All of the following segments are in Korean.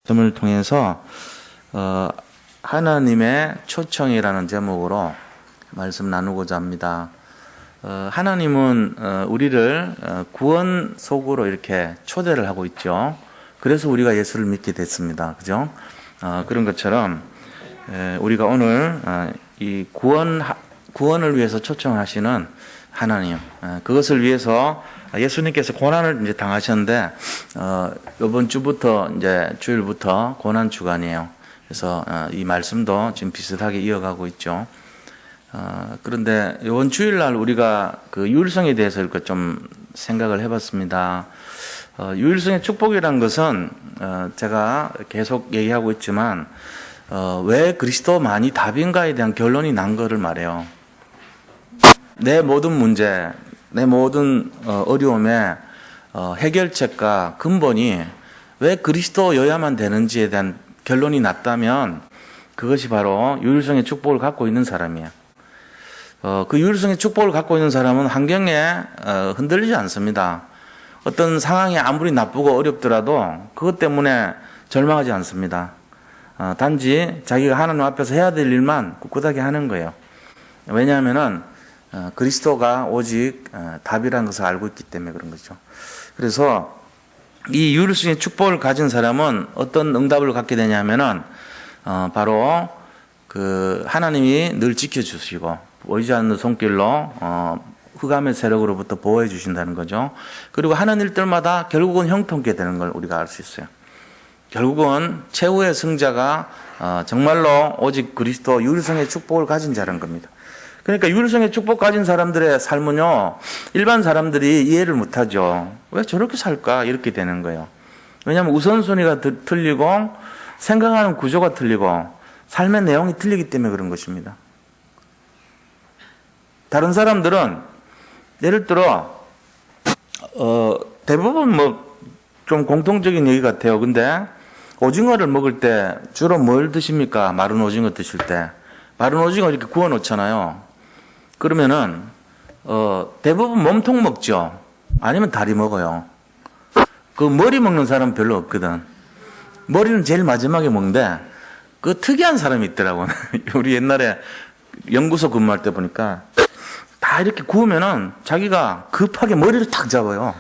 말씀을 통해서 하나님의 초청이라는 제목으로 말씀 나누고자 합니다. 하나님은 우리를 구원 속으로 이렇게 초대를 하고 있죠. 그래서 우리가 예수를 믿게 됐습니다. 그죠? 그런 것처럼 우리가 오늘 이 구원을 위해서 초청하시는 하나님, 그것을 위해서 예수님께서 고난을 이제 당하셨는데 이번 주부터 이제 주일부터 고난 주간이에요. 그래서 이 말씀도 지금 비슷하게 이어가고 있죠. 그런데 이번 주일날 우리가 그 유일성에 대해서 이렇게 좀 생각을 해봤습니다. 유일성의 축복이란 것은 제가 계속 얘기하고 있지만 왜 그리스도만이 답인가에 대한 결론이 난 거를 말해요. 내 모든 문제, 내 모든 어려움의 해결책과 근본이 왜 그리스도여야만 되는지에 대한 결론이 났다면 그것이 바로 유일성의 축복을 갖고 있는 사람이에요. 그 유일성의 축복을 갖고 있는 사람은 환경에 흔들리지 않습니다. 어떤 상황이 아무리 나쁘고 어렵더라도 그것 때문에 절망하지 않습니다. 단지 자기가 하나님 앞에서 해야 될 일만 꿋꿋하게 하는 거예요. 왜냐하면은 그리스도가 오직 답이라는 것을 알고 있기 때문에 그런 거죠. 그래서 이 유일성의 축복을 가진 사람은 어떤 응답을 갖게 되냐면은 바로 그 하나님이 늘 지켜주시고 보이지 않는 손길로 흑암의 세력으로부터 보호해 주신다는 거죠. 그리고 하는 일들마다 결국은 형통케 되는 걸 우리가 알 수 있어요. 결국은 최후의 승자가 정말로 오직 그리스도 유일성의 축복을 가진 자라는 겁니다. 그러니까 유일성의 축복 가진 사람들의 삶은요, 일반 사람들이 이해를 못하죠. 왜 저렇게 살까? 이렇게 되는 거예요. 왜냐하면 우선순위가 틀리고 생각하는 구조가 틀리고 삶의 내용이 틀리기 때문에 그런 것입니다. 다른 사람들은 예를 들어 대부분 뭐 좀 공통적인 얘기 같아요. 근데 오징어를 먹을 때 주로 뭘 드십니까? 마른 오징어 드실 때 마른 오징어 이렇게 구워 놓잖아요. 그러면은 대부분 몸통 먹죠. 아니면 다리 먹어요. 그 머리 먹는 사람은 별로 없거든. 머리는 제일 마지막에 먹는데 그 특이한 사람이 있더라고. 우리 옛날에 연구소 근무할 때 보니까 다 이렇게 구우면은 자기가 급하게 머리를 탁 잡아요.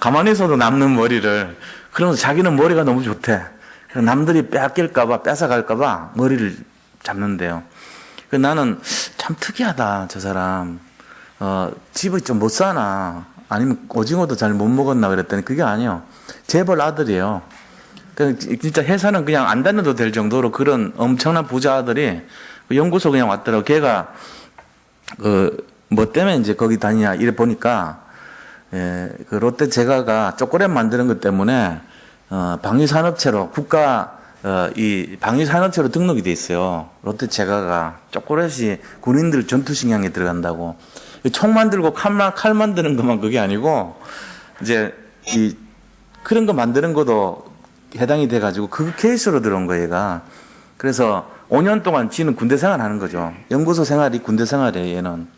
가만히 있어도 남는 머리를. 그러면서 자기는 머리가 너무 좋대. 남들이 뺏길까봐 뺏어갈까봐 머리를 잡는데요. 나는 참 특이하다, 저 사람. 집을 좀 못 사나? 아니면 오징어도 잘 못 먹었나? 그랬더니 그게 아니에요. 재벌 아들이에요. 진짜 회사는 그냥 안 다녀도 될 정도로 그런 엄청난 부자 아들이 연구소 그냥 왔더라고. 걔가 뭐 때문에 이제 거기 다니냐 이래 보니까 그 롯데 제과가 초콜릿 만드는 것 때문에 방위산업체로 국가 이 방위산업체로 등록이 돼 있어요. 롯데 제과가 초콜릿이 군인들 전투식량에 들어간다고. 총 만들고 칼 만드는 것만 그게 아니고 이제 이 그런 거 만드는 것도 해당이 돼가지고 그 케이스로 들어온 거예요, 얘가. 그래서 5년 동안 지는 군대 생활하는 거죠. 연구소 생활이 군대 생활이에요, 얘는.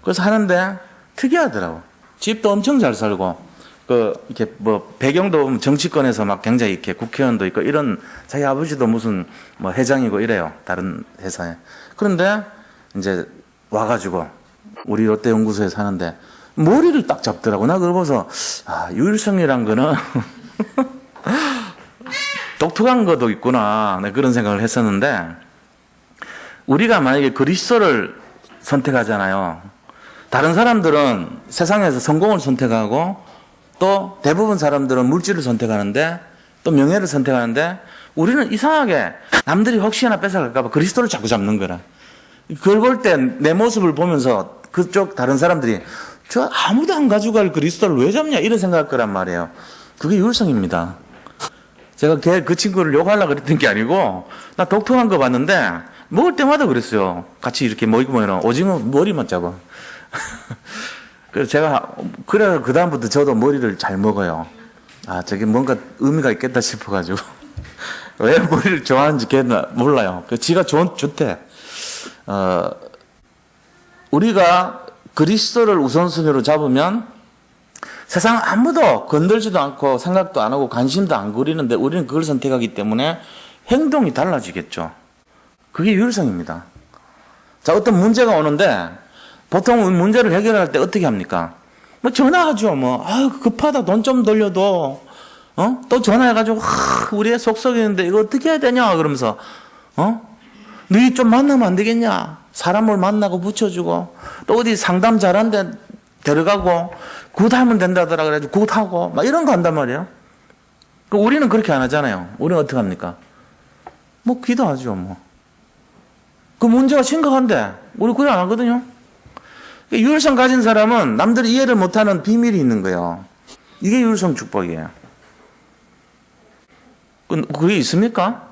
그래서 하는데 특이하더라고. 집도 엄청 잘 살고, 이렇게 뭐 배경도 보면 정치권에서 막 굉장히 이렇게 국회의원도 있고 이런 자기 아버지도 무슨 뭐 회장이고 이래요. 다른 회사에. 그런데 이제 와가지고 우리 롯데 연구소에 사는데 머리를 딱 잡더라고. 나 그걸 보면서 유일성이란 거는 독특한 것도 있구나. 그런 생각을 했었는데 우리가 만약에 그리스도를 선택하잖아요. 다른 사람들은 세상에서 성공을 선택하고 또 대부분 사람들은 물질을 선택하는데 또 명예를 선택하는데 우리는 이상하게 남들이 혹시나 뺏어갈까봐 그리스도를 자꾸 잡는 거라. 그걸 볼 때 내 모습을 보면서 그쪽 다른 사람들이 저 아무도 안 가져갈 그리스도를 왜 잡냐 이런 생각할 거란 말이에요. 그게 유일성입니다. 제가 그 친구를 욕하려고 그랬던 게 아니고 나 독특한 거 봤는데 먹을 때마다 그랬어요. 같이 이렇게 모이면 오징어 머리만 잡아. 그래서 제가 그래 그다음부터 저도 머리를 잘 먹어요. 저게 뭔가 의미가 있겠다 싶어가지고 왜 머리를 좋아하는지 걔는 몰라요. 지가 좋대. 우리가 그리스도를 우선순위로 잡으면 세상 아무도 건들지도 않고 생각도 안 하고 관심도 안 그리는데 우리는 그걸 선택하기 때문에 행동이 달라지겠죠. 그게 유일성입니다. 자, 어떤 문제가 오는데 보통 문제를 해결할 때 어떻게 합니까? 뭐 전화하죠. 뭐 급하다, 돈 좀 돌려도 또 전화해가지고 우리 애 속 썩이는데 이거 어떻게 해야 되냐 그러면서 너희 좀 만나면 안 되겠냐? 사람을 만나고 붙여주고 또 어디 상담 잘한 데 데려가고 굿하면 된다더라 그래가지고 굿하고 막 이런 거 한단 말이에요. 우리는 그렇게 안 하잖아요. 우리는 어떻게 합니까? 뭐 기도하죠. 뭐 그 문제가 심각한데 우리 그래 안 하거든요. 유일성 가진 사람은 남들이 이해를 못하는 비밀이 있는 거예요. 이게 유일성 축복이에요. 그게 있습니까?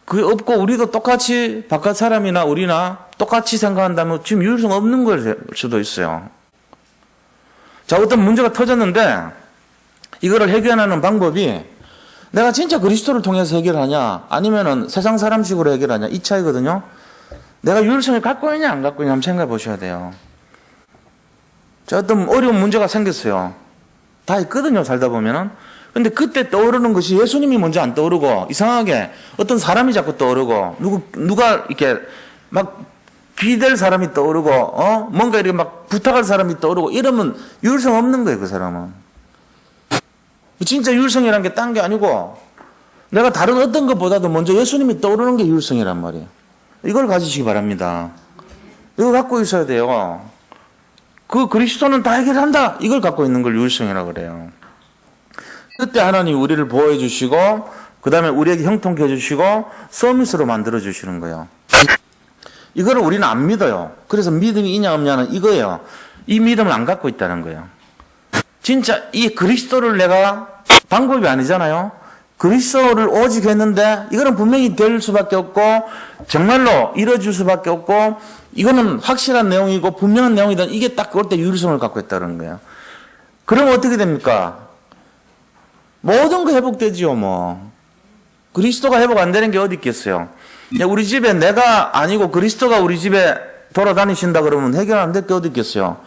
그게 없고 우리도 똑같이 바깥 사람이나 우리나 똑같이 생각한다면 지금 유일성 없는 걸 수도 있어요. 자, 어떤 문제가 터졌는데 이거를 해결하는 방법이 내가 진짜 그리스도를 통해서 해결하냐 아니면은 세상 사람식으로 해결하냐 이 차이거든요. 내가 유일성을 갖고 있냐 안 갖고 있냐 한번 생각해 보셔야 돼요. 자, 어떤 어려운 문제가 생겼어요. 다 있거든요, 살다 보면은. 근데 그때 떠오르는 것이 예수님이 먼저 안 떠오르고 이상하게 어떤 사람이 자꾸 떠오르고 누가 이렇게 막 기댈 사람이 떠오르고 뭔가 이렇게 막 부탁할 사람이 떠오르고 이러면 유일성 없는 거예요, 그 사람은. 진짜 유일성이라는 게 딴 게 아니고 내가 다른 어떤 것보다도 먼저 예수님이 떠오르는 게 유일성이란 말이에요. 이걸 가지시기 바랍니다. 이거 갖고 있어야 돼요. 그 그리스도는 다 해결한다. 이걸 갖고 있는 걸 유일성이라고 그래요. 그때 하나님 우리를 보호해 주시고 그 다음에 우리에게 형통케 해주시고 서밋으로 만들어 주시는 거예요. 이거를 우리는 안 믿어요. 그래서 믿음이 있냐 없냐는 이거예요. 이 믿음을 안 갖고 있다는 거예요. 진짜 이 그리스도를 내가 방법이 아니잖아요. 그리스도를 오직 했는데 이거는 분명히 될 수밖에 없고 정말로 이루어질 수밖에 없고 이거는 확실한 내용이고 분명한 내용이다. 이게 딱 그럴 때 유일성을 갖고 있다는 거예요. 그러면 어떻게 됩니까? 모든 거 회복되지요. 뭐 그리스도가 회복 안 되는 게 어디 있겠어요. 우리 집에 내가 아니고 그리스도가 우리 집에 돌아다니신다 그러면 해결 안 될 게 어디 있겠어요.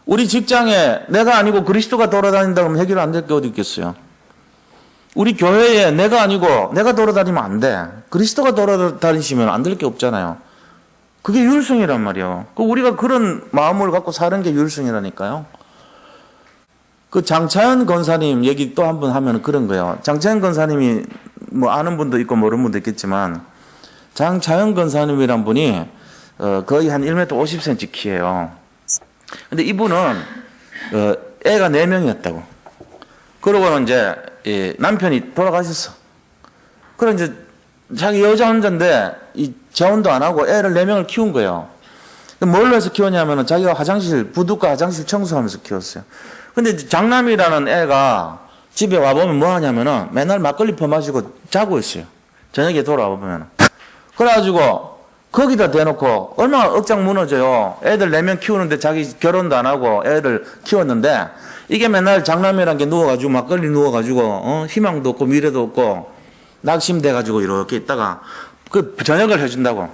우리 직장에 내가 아니고 그리스도가 돌아다닌다 그러면 해결 안 될 게 어디 있겠어요. 우리 교회에 내가 아니고 내가 돌아다니면 안 돼. 그리스도가 돌아다니시면 안 될 게 없잖아요. 그게 유일성이란 말이에요. 우리가 그런 마음을 갖고 사는 게 유일성이라니까요. 그 장차현 권사님 얘기 또 한 번 하면 그런 거예요. 장차현 권사님이 뭐 아는 분도 있고 모르는 분도 있겠지만 장차현 권사님이란 분이 거의 한 1m 50cm 키예요. 근데 이분은 애가 4명이었다고. 그러고는 이제 남편이 돌아가셨어. 그래 이제 자기 여자 혼자인데 이 재혼도 안 하고 애를 4명을 키운 거예요. 뭘로 해서 키웠냐면은 자기가 부둣가 화장실 청소하면서 키웠어요. 근데 이제 장남이라는 애가 집에 와보면 뭐 하냐면은 맨날 막걸리 퍼마시고 자고 있어요. 저녁에 돌아와보면은. 그래가지고 거기다 대놓고 얼마나 억장 무너져요. 애들 4명 키우는데 자기 결혼도 안 하고 애들 키웠는데 이게 맨날 장남이란 게 누워가지고 막걸리 누워가지고 희망도 없고 미래도 없고 낙심돼가지고 이렇게 있다가 그 저녁을 해준다고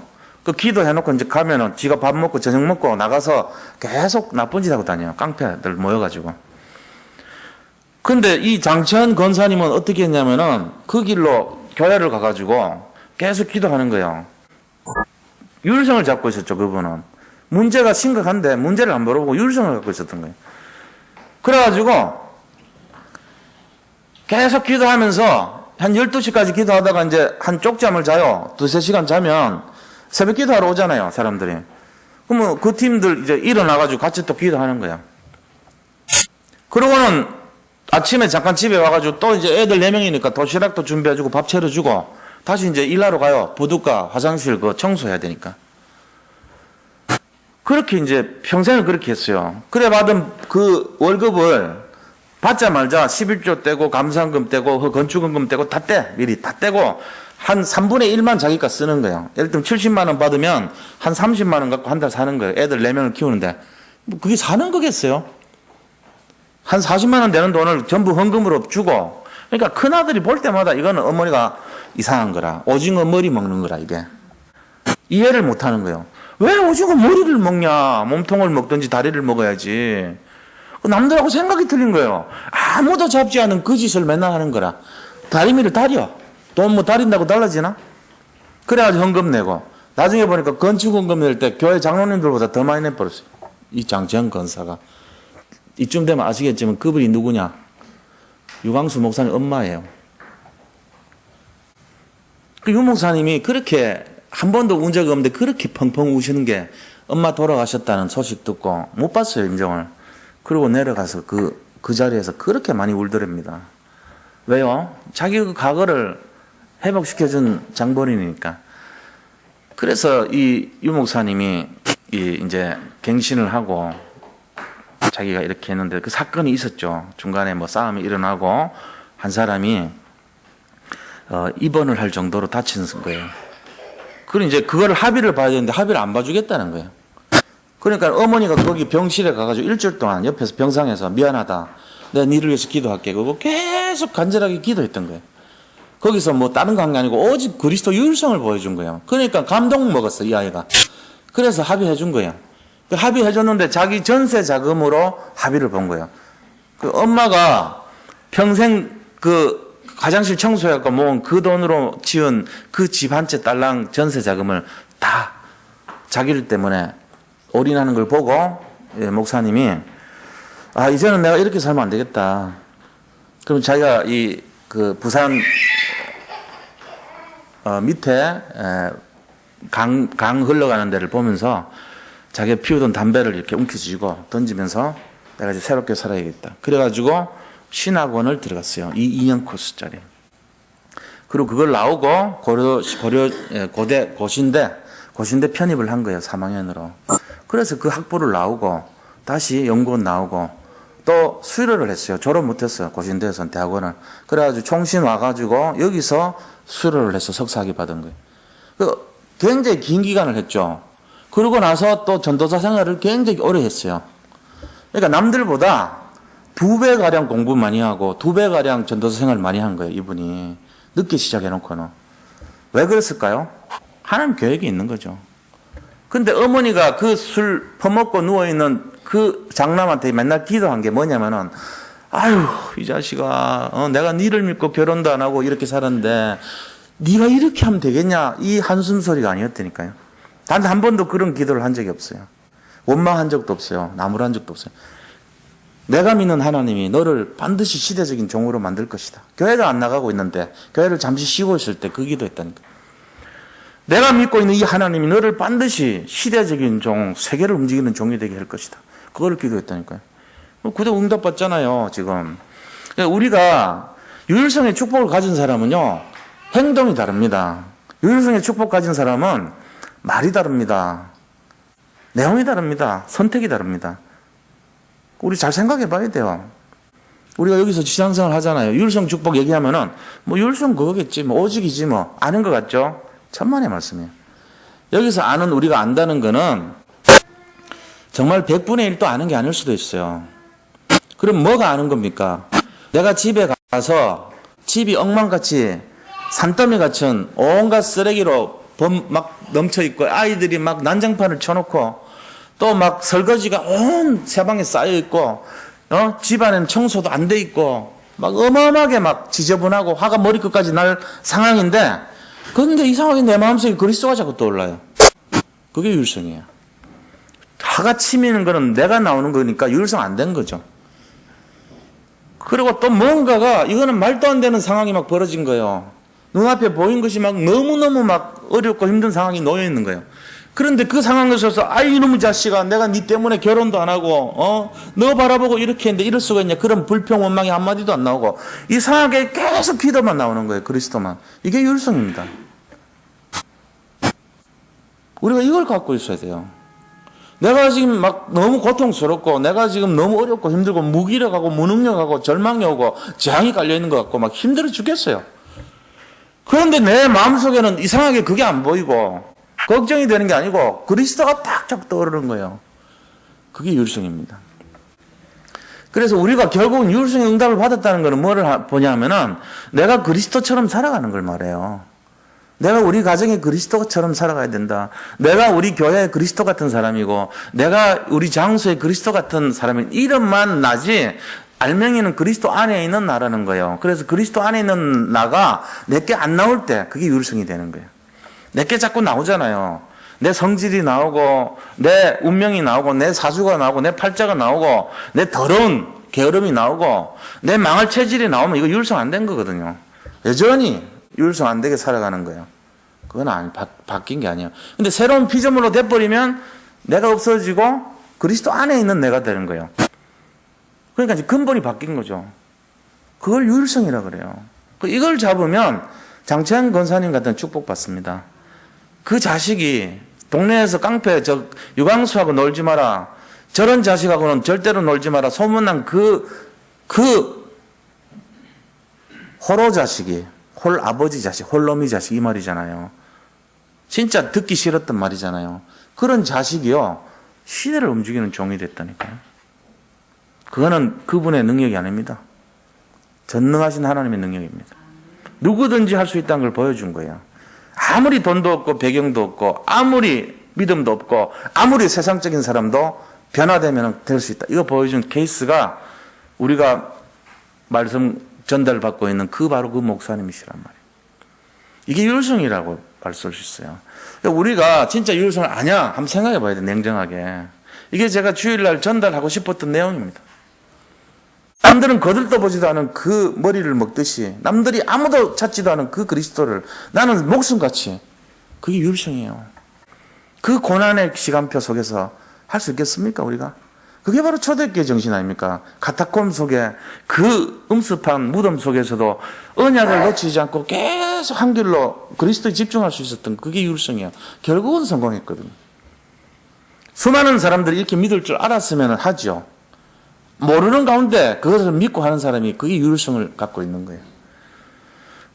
그 기도해놓고 이제 가면은 지가 밥 먹고 저녁 먹고 나가서 계속 나쁜 짓 하고 다녀요. 깡패들 모여가지고. 근데 이 장천 권사님은 어떻게 했냐면은 그 길로 교회를 가가지고 계속 기도하는 거예요. 유일성을 잡고 있었죠, 그분은. 문제가 심각한데 문제를 안 물어보고 유일성을 갖고 있었던 거예요. 그래가지고 계속 기도하면서 한 12시까지 기도하다가 이제 한 쪽잠을 자요. 2-3시간 자면 새벽 기도하러 오잖아요, 사람들이. 그러면 그 팀들 이제 일어나가지고 같이 또 기도하는 거야. 그러고는 아침에 잠깐 집에 와가지고 또 이제 애들 4명이니까 도시락도 준비해주고 밥 차려주고 다시 이제 일하러 가요. 부둣가 화장실 그 청소해야 되니까. 그렇게 이제 평생을 그렇게 했어요. 그래 받은 그 월급을 받자마자 11조 떼고 감사원금 떼고 그 건축원금 떼고 다 떼. 미리 다 떼고 한 3분의 1만 자기가 쓰는 거예요. 예를 들면 70만 원 받으면 한 30만 원 갖고 한 달 사는 거예요. 애들 4명을 키우는데. 그게 사는 거겠어요? 한 40만 원 되는 돈을 전부 헌금으로 주고. 그러니까 큰아들이 볼 때마다 이거는 어머니가 이상한 거라. 오징어 머리 먹는 거라 이게. 이해를 못하는 거예요. 왜 오징어 머리를 먹냐. 몸통을 먹든지 다리를 먹어야지. 남들하고 생각이 틀린 거예요. 아무도 잡지 않은 그 짓을 맨날 하는 거라. 다리미를 다려. 돈 뭐 다린다고 달라지나? 그래가지고 헌금 내고. 나중에 보니까 건축 헌금 낼 때 교회 장로님들보다 더 많이 내버렸어요. 이 장재현 권사가. 이쯤 되면 아시겠지만 그분이 누구냐? 유광수 목사님 엄마예요. 그 유 목사님이 그렇게 한 번도 운 적이 없는데 그렇게 펑펑 우시는 게 엄마 돌아가셨다는 소식 듣고 못 봤어요, 임종을. 그리고 내려가서 그 자리에서 그렇게 많이 울더랍니다. 왜요? 자기 그 과거를 회복시켜준 장본인이니까. 그래서 이 유 목사님이 이제 갱신을 하고 자기가 이렇게 했는데 그 사건이 있었죠. 중간에 뭐 싸움이 일어나고 한 사람이 입원을 할 정도로 다친 거예요. 그럼 이제 그거를 합의를 봐야 되는데 합의를 안 봐주겠다는 거예요. 그러니까 어머니가 거기 병실에 가가지고 일주일 동안 옆에서 병상에서 미안하다. 내가 니를 위해서 기도할게. 그거 계속 간절하게 기도했던 거예요. 거기서 뭐 다른 거 한 게 아니고 오직 그리스도 유일성을 보여준 거예요. 그러니까 감동 먹었어, 이 아이가. 그래서 합의해 준 거예요. 그 합의해 줬는데 자기 전세 자금으로 합의를 본 거예요. 그 엄마가 평생 그 화장실 청소해갖고 모은 그 돈으로 지은 그 집 한 채 딸랑 전세 자금을 다 자기를 때문에 올인하는 걸 보고 목사님이 이제는 내가 이렇게 살면 안 되겠다. 그럼 자기가 그 부산 밑에 강 흘러가는 데를 보면서 자기가 피우던 담배를 이렇게 움켜쥐고 던지면서 내가 이제 새롭게 살아야겠다. 그래가지고 신학원을 들어갔어요. 2년 코스짜리. 그리고 그걸 나오고 고신대 편입을 한 거예요. 3학년으로. 그래서 그 학부를 나오고 다시 연구원 나오고 또 수료를 했어요. 졸업 못했어요. 고신대에서는 대학원을. 그래가지고 총신 와가지고 여기서 수료를 해서 석사학위 받은 거예요. 굉장히 긴 기간을 했죠. 그러고 나서 또 전도사 생활을 굉장히 오래 했어요. 그러니까 남들보다 2배가량 공부 많이 하고 2배가량 전도사 생활 많이 한 거예요. 이분이. 늦게 시작해놓고는. 왜 그랬을까요? 하나님 계획이 있는 거죠. 근데 어머니가 그 술 퍼먹고 누워있는 그 장남한테 맨날 기도한 게 뭐냐면은 아유 이 자식아 내가 니를 믿고 결혼도 안 하고 이렇게 살았는데 네가 이렇게 하면 되겠냐 이 한숨 소리가 아니었다니까요. 단 한 번도 그런 기도를 한 적이 없어요. 원망한 적도 없어요. 나무란 적도 없어요. 내가 믿는 하나님이 너를 반드시 시대적인 종으로 만들 것이다. 교회를 안 나가고 있는데 교회를 잠시 쉬고 있을 때 그 기도했다니까. 내가 믿고 있는 이 하나님이 너를 반드시 시대적인 종, 세계를 움직이는 종이 되게 할 것이다. 그거를 기도했다니까요. 그대로 응답받잖아요, 지금. 우리가 유일성의 축복을 가진 사람은요, 행동이 다릅니다. 유일성의 축복 가진 사람은 말이 다릅니다. 내용이 다릅니다. 선택이 다릅니다. 우리 잘 생각해 봐야 돼요. 우리가 여기서 지상생활 하잖아요. 유일성 축복 얘기하면은, 뭐, 유일성 그거겠지, 뭐, 오직이지, 뭐, 아는 것 같죠? 천만의 말씀이에요. 여기서 아는 우리가 안다는 거는 정말 100분의 1도 아는 게 아닐 수도 있어요. 그럼 뭐가 아는 겁니까? 내가 집에 가서 집이 엉망같이 산더미 같은 온갖 쓰레기로 막 넘쳐 있고 아이들이 막 난장판을 쳐놓고 또 막 설거지가 온 사방에 쌓여 있고 집안에는 청소도 안 돼 있고 막 어마어마하게 막 지저분하고 화가 머리끝까지 날 상황인데 그런데 이상하게 내 마음속에 그리스도가 자꾸 떠올라요. 그게 유일성이에요. 화가 치미는 거는 내가 나오는 거니까 유일성 안 된 거죠. 그리고 또 뭔가가 이거는 말도 안 되는 상황이 막 벌어진 거예요. 눈앞에 보인 것이 막 너무너무 막 어렵고 힘든 상황이 놓여 있는 거예요. 그런데 그 상황에 있어서 아이 이놈의 자식아 내가 네 때문에 결혼도 안 하고 너 바라보고 이렇게 했는데 이럴 수가 있냐 그런 불평 원망이 한마디도 안 나오고 이상하게 계속 기도만 나오는 거예요. 그리스도만. 이게 유일성입니다. 우리가 이걸 갖고 있어야 돼요. 내가 지금 막 너무 고통스럽고 내가 지금 너무 어렵고 힘들고 무기력하고 무능력하고 절망이 오고 재앙이 깔려있는 것 같고 막 힘들어 죽겠어요. 그런데 내 마음속에는 이상하게 그게 안 보이고 걱정이 되는 게 아니고 그리스도가 탁탁 떠오르는 거예요. 그게 유일성입니다. 그래서 우리가 결국은 유일성의 응답을 받았다는 것은 뭐를 보냐면은 내가 그리스도처럼 살아가는 걸 말해요. 내가 우리 가정의 그리스도처럼 살아가야 된다. 내가 우리 교회의 그리스도 같은 사람이고 내가 우리 장소의 그리스도 같은 사람이 이름만 나지 알맹이는 그리스도 안에 있는 나라는 거예요. 그래서 그리스도 안에 있는 나가 내게 안 나올 때 그게 유일성이 되는 거예요. 내게 자꾸 나오잖아요. 내 성질이 나오고 내 운명이 나오고 내 사주가 나오고 내 팔자가 나오고 내 더러운 게으름이 나오고 내 망할 체질이 나오면 이거 유일성 안 된 거거든요. 여전히 유일성 안 되게 살아가는 거예요. 그건 바뀐 게 아니에요. 근데 새로운 피조물로 돼버리면 내가 없어지고 그리스도 안에 있는 내가 되는 거예요. 그러니까 이제 근본이 바뀐 거죠. 그걸 유일성이라 그래요. 이걸 잡으면 장채환 권사님 같은 축복 받습니다. 그 자식이 동네에서 깡패 유광수하고 놀지 마라. 저런 자식하고는 절대로 놀지 마라. 소문난 그 호로 자식이 홀 아버지 자식, 홀놈이 자식 이 말이잖아요. 진짜 듣기 싫었던 말이잖아요. 그런 자식이요 시대를 움직이는 종이 됐다니까요. 그거는 그분의 능력이 아닙니다. 전능하신 하나님의 능력입니다. 누구든지 할 수 있다는 걸 보여준 거예요. 아무리 돈도 없고 배경도 없고 아무리 믿음도 없고 아무리 세상적인 사람도 변화되면 될 수 있다. 이거 보여준 케이스가 우리가 말씀 전달받고 있는 바로 그 목사님이시란 말이에요. 이게 유일성이라고 말씀할 수 있어요. 우리가 진짜 유일성을 아냐? 한번 생각해 봐야 돼, 냉정하게. 이게 제가 주일날 전달하고 싶었던 내용입니다. 남들은 거들떠 보지도 않은 그 머리를 먹듯이 남들이 아무도 찾지도 않은 그 그리스도를 나는 목숨같이 그게 유일성이에요. 그 고난의 시간표 속에서 할 수 있겠습니까, 우리가? 그게 바로 초대교회 정신 아닙니까? 카타콤 속에 그 음습한 무덤 속에서도 언약을 놓치지 않고 계속 한 길로 그리스도에 집중할 수 있었던 그게 유일성이에요. 결국은 성공했거든요. 수많은 사람들이 이렇게 믿을 줄 알았으면 하죠. 모르는 가운데 그것을 믿고 하는 사람이 그게 유일성을 갖고 있는 거예요.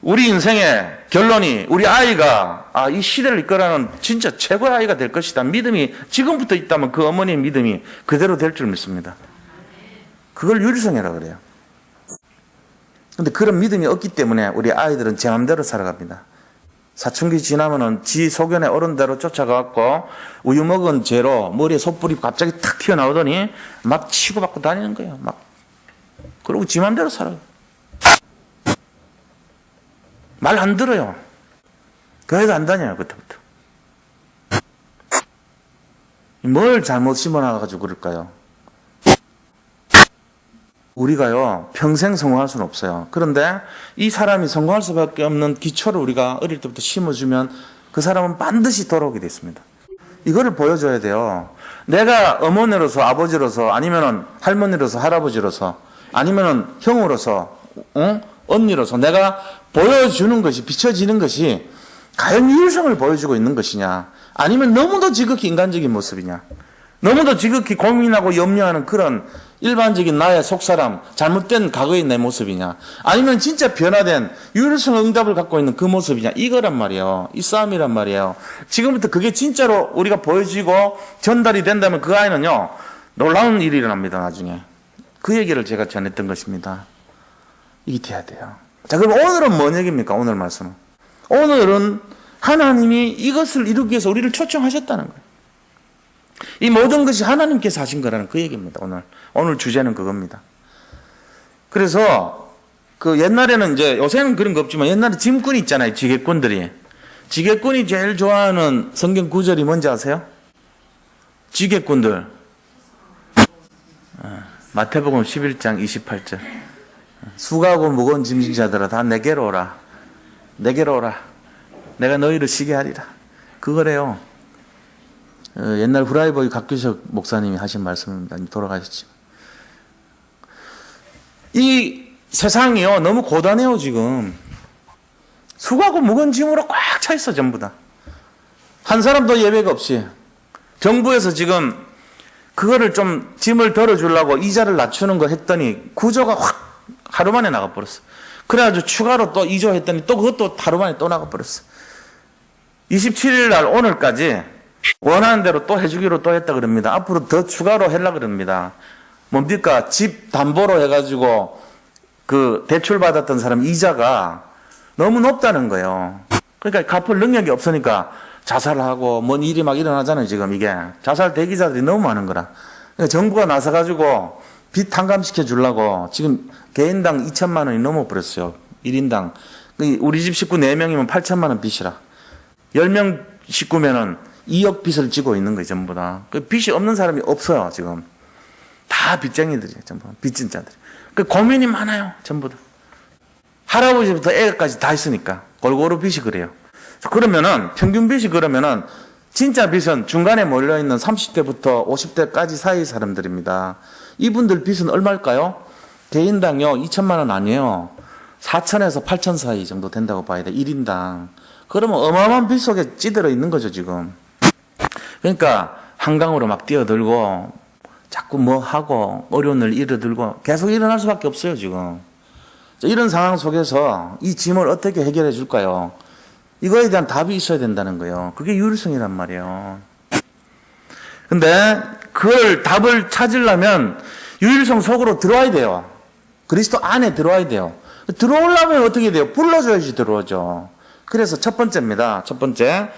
우리 인생의 결론이 우리 아이가 이 시대를 이끌어가는 진짜 최고의 아이가 될 것이다. 믿음이 지금부터 있다면 그 어머니의 믿음이 그대로 될 줄 믿습니다. 그걸 유일성이라고 그래요. 그런데 그런 믿음이 없기 때문에 우리 아이들은 제 마음대로 살아갑니다. 사춘기 지나면은 지 소견에 어른대로 쫓아가갖고 우유 먹은 죄로 머리에 솥불이 갑자기 탁 튀어나오더니 막 치고받고 다니는 거예요. 막. 그러고 지 마음대로 살아요. 말 안 들어요. 교회도 안 다녀요, 그때부터. 뭘 잘못 심어놔가지고 그럴까요? 우리가요, 평생 성공할 수는 없어요. 그런데 이 사람이 성공할 수밖에 없는 기초를 우리가 어릴 때부터 심어주면 그 사람은 반드시 돌아오게 돼 있습니다. 이거를 보여줘야 돼요. 내가 어머니로서, 아버지로서, 아니면은 할머니로서, 할아버지로서, 아니면은 형으로서, 언니로서 내가 보여주는 것이, 비춰지는 것이 과연 유일성을 보여주고 있는 것이냐, 아니면 너무도 지극히 인간적인 모습이냐, 너무도 지극히 고민하고 염려하는 그런 일반적인 나의 속사람, 잘못된 과거의 내 모습이냐, 아니면 진짜 변화된 유일성 응답을 갖고 있는 그 모습이냐, 이거란 말이에요. 이 싸움이란 말이에요. 지금부터 그게 진짜로 우리가 보여지고 전달이 된다면 그 아이는요, 놀라운 일이 일어납니다, 나중에. 그 얘기를 제가 전했던 것입니다. 이게 돼야 돼요. 자, 그럼 오늘은 뭔 얘기입니까? 오늘 말씀은. 오늘은 하나님이 이것을 이루기 위해서 우리를 초청하셨다는 거예요. 이 모든 것이 하나님께서 하신 거라는 그 얘기입니다. 오늘 주제는 그겁니다. 그래서 그 옛날에는 이제 요새는 그런 거 없지만 옛날에 짐꾼이 있잖아요. 지게꾼들이. 지게꾼이 제일 좋아하는 성경 구절이 뭔지 아세요? 지게꾼들. 마태복음 11장 28절. 수고하고 무거운 짐진 자들아 다 내게로 오라. 내게로 오라. 내가 너희를 쉬게 하리라. 그거래요. 옛날 후라이버의 각규석 목사님이 하신 말씀입니다. 돌아가셨지만. 이 세상이요, 너무 고단해요, 지금. 수고하고 무거운 짐으로 꽉 차 있어, 전부 다. 한 사람도 예배가 없이. 정부에서 지금 그거를 좀 짐을 덜어주려고 이자를 낮추는 거 했더니 구조가 확 하루 만에 나가버렸어. 그래가지고 추가로 또 2조 했더니 또 그것도 하루 만에 또 나가버렸어. 27일 날 오늘까지 원하는 대로 또 해주기로 또 했다 그럽니다. 앞으로 더 추가로 하려고 그럽니다. 뭡니까? 집 담보로 해가지고 그 대출 받았던 사람 이자가 너무 높다는 거예요. 그러니까 갚을 능력이 없으니까 자살하고 뭔 일이 막 일어나잖아요. 지금 이게 자살 대기자들이 너무 많은 거라. 그러니까 정부가 나서가지고 빚 탕감시켜 주려고 지금 개인당 2천만 원이 넘어버렸어요. 1인당. 우리 집 식구 4명이면 8천만 원 빚이라. 10명 식구면은 2억 빚을 지고 있는 거예요. 전부 다. 빚이 없는 사람이 없어요. 지금. 다 빚쟁이들이에요. 전부. 빚진 자들이. 고민이 많아요. 전부 다. 할아버지부터 애까지 다 있으니까. 골고루 빚이 그래요. 그러면은 평균 빚이 그러면은 진짜 빚은 중간에 몰려있는 30대부터 50대까지 사이 사람들입니다. 이분들 빚은 얼마일까요? 개인당요 2천만 원 아니에요. 4천에서 8천 사이 정도 된다고 봐야 돼. 1인당. 그러면 어마어마한 빚 속에 찌들어 있는 거죠 지금. 그러니까 한강으로 막 뛰어들고 자꾸 뭐 하고 어려운 일 일어들고 계속 일어날 수밖에 없어요 지금. 이런 상황 속에서 이 짐을 어떻게 해결해 줄까요? 이거에 대한 답이 있어야 된다는 거예요. 그게 유일성이란 말이에요. 근데 그걸 답을 찾으려면 유일성 속으로 들어와야 돼요. 그리스도 안에 들어와야 돼요. 들어오려면 어떻게 돼요? 불러줘야지 들어오죠. 그래서 첫 번째입니다. 첫 번째,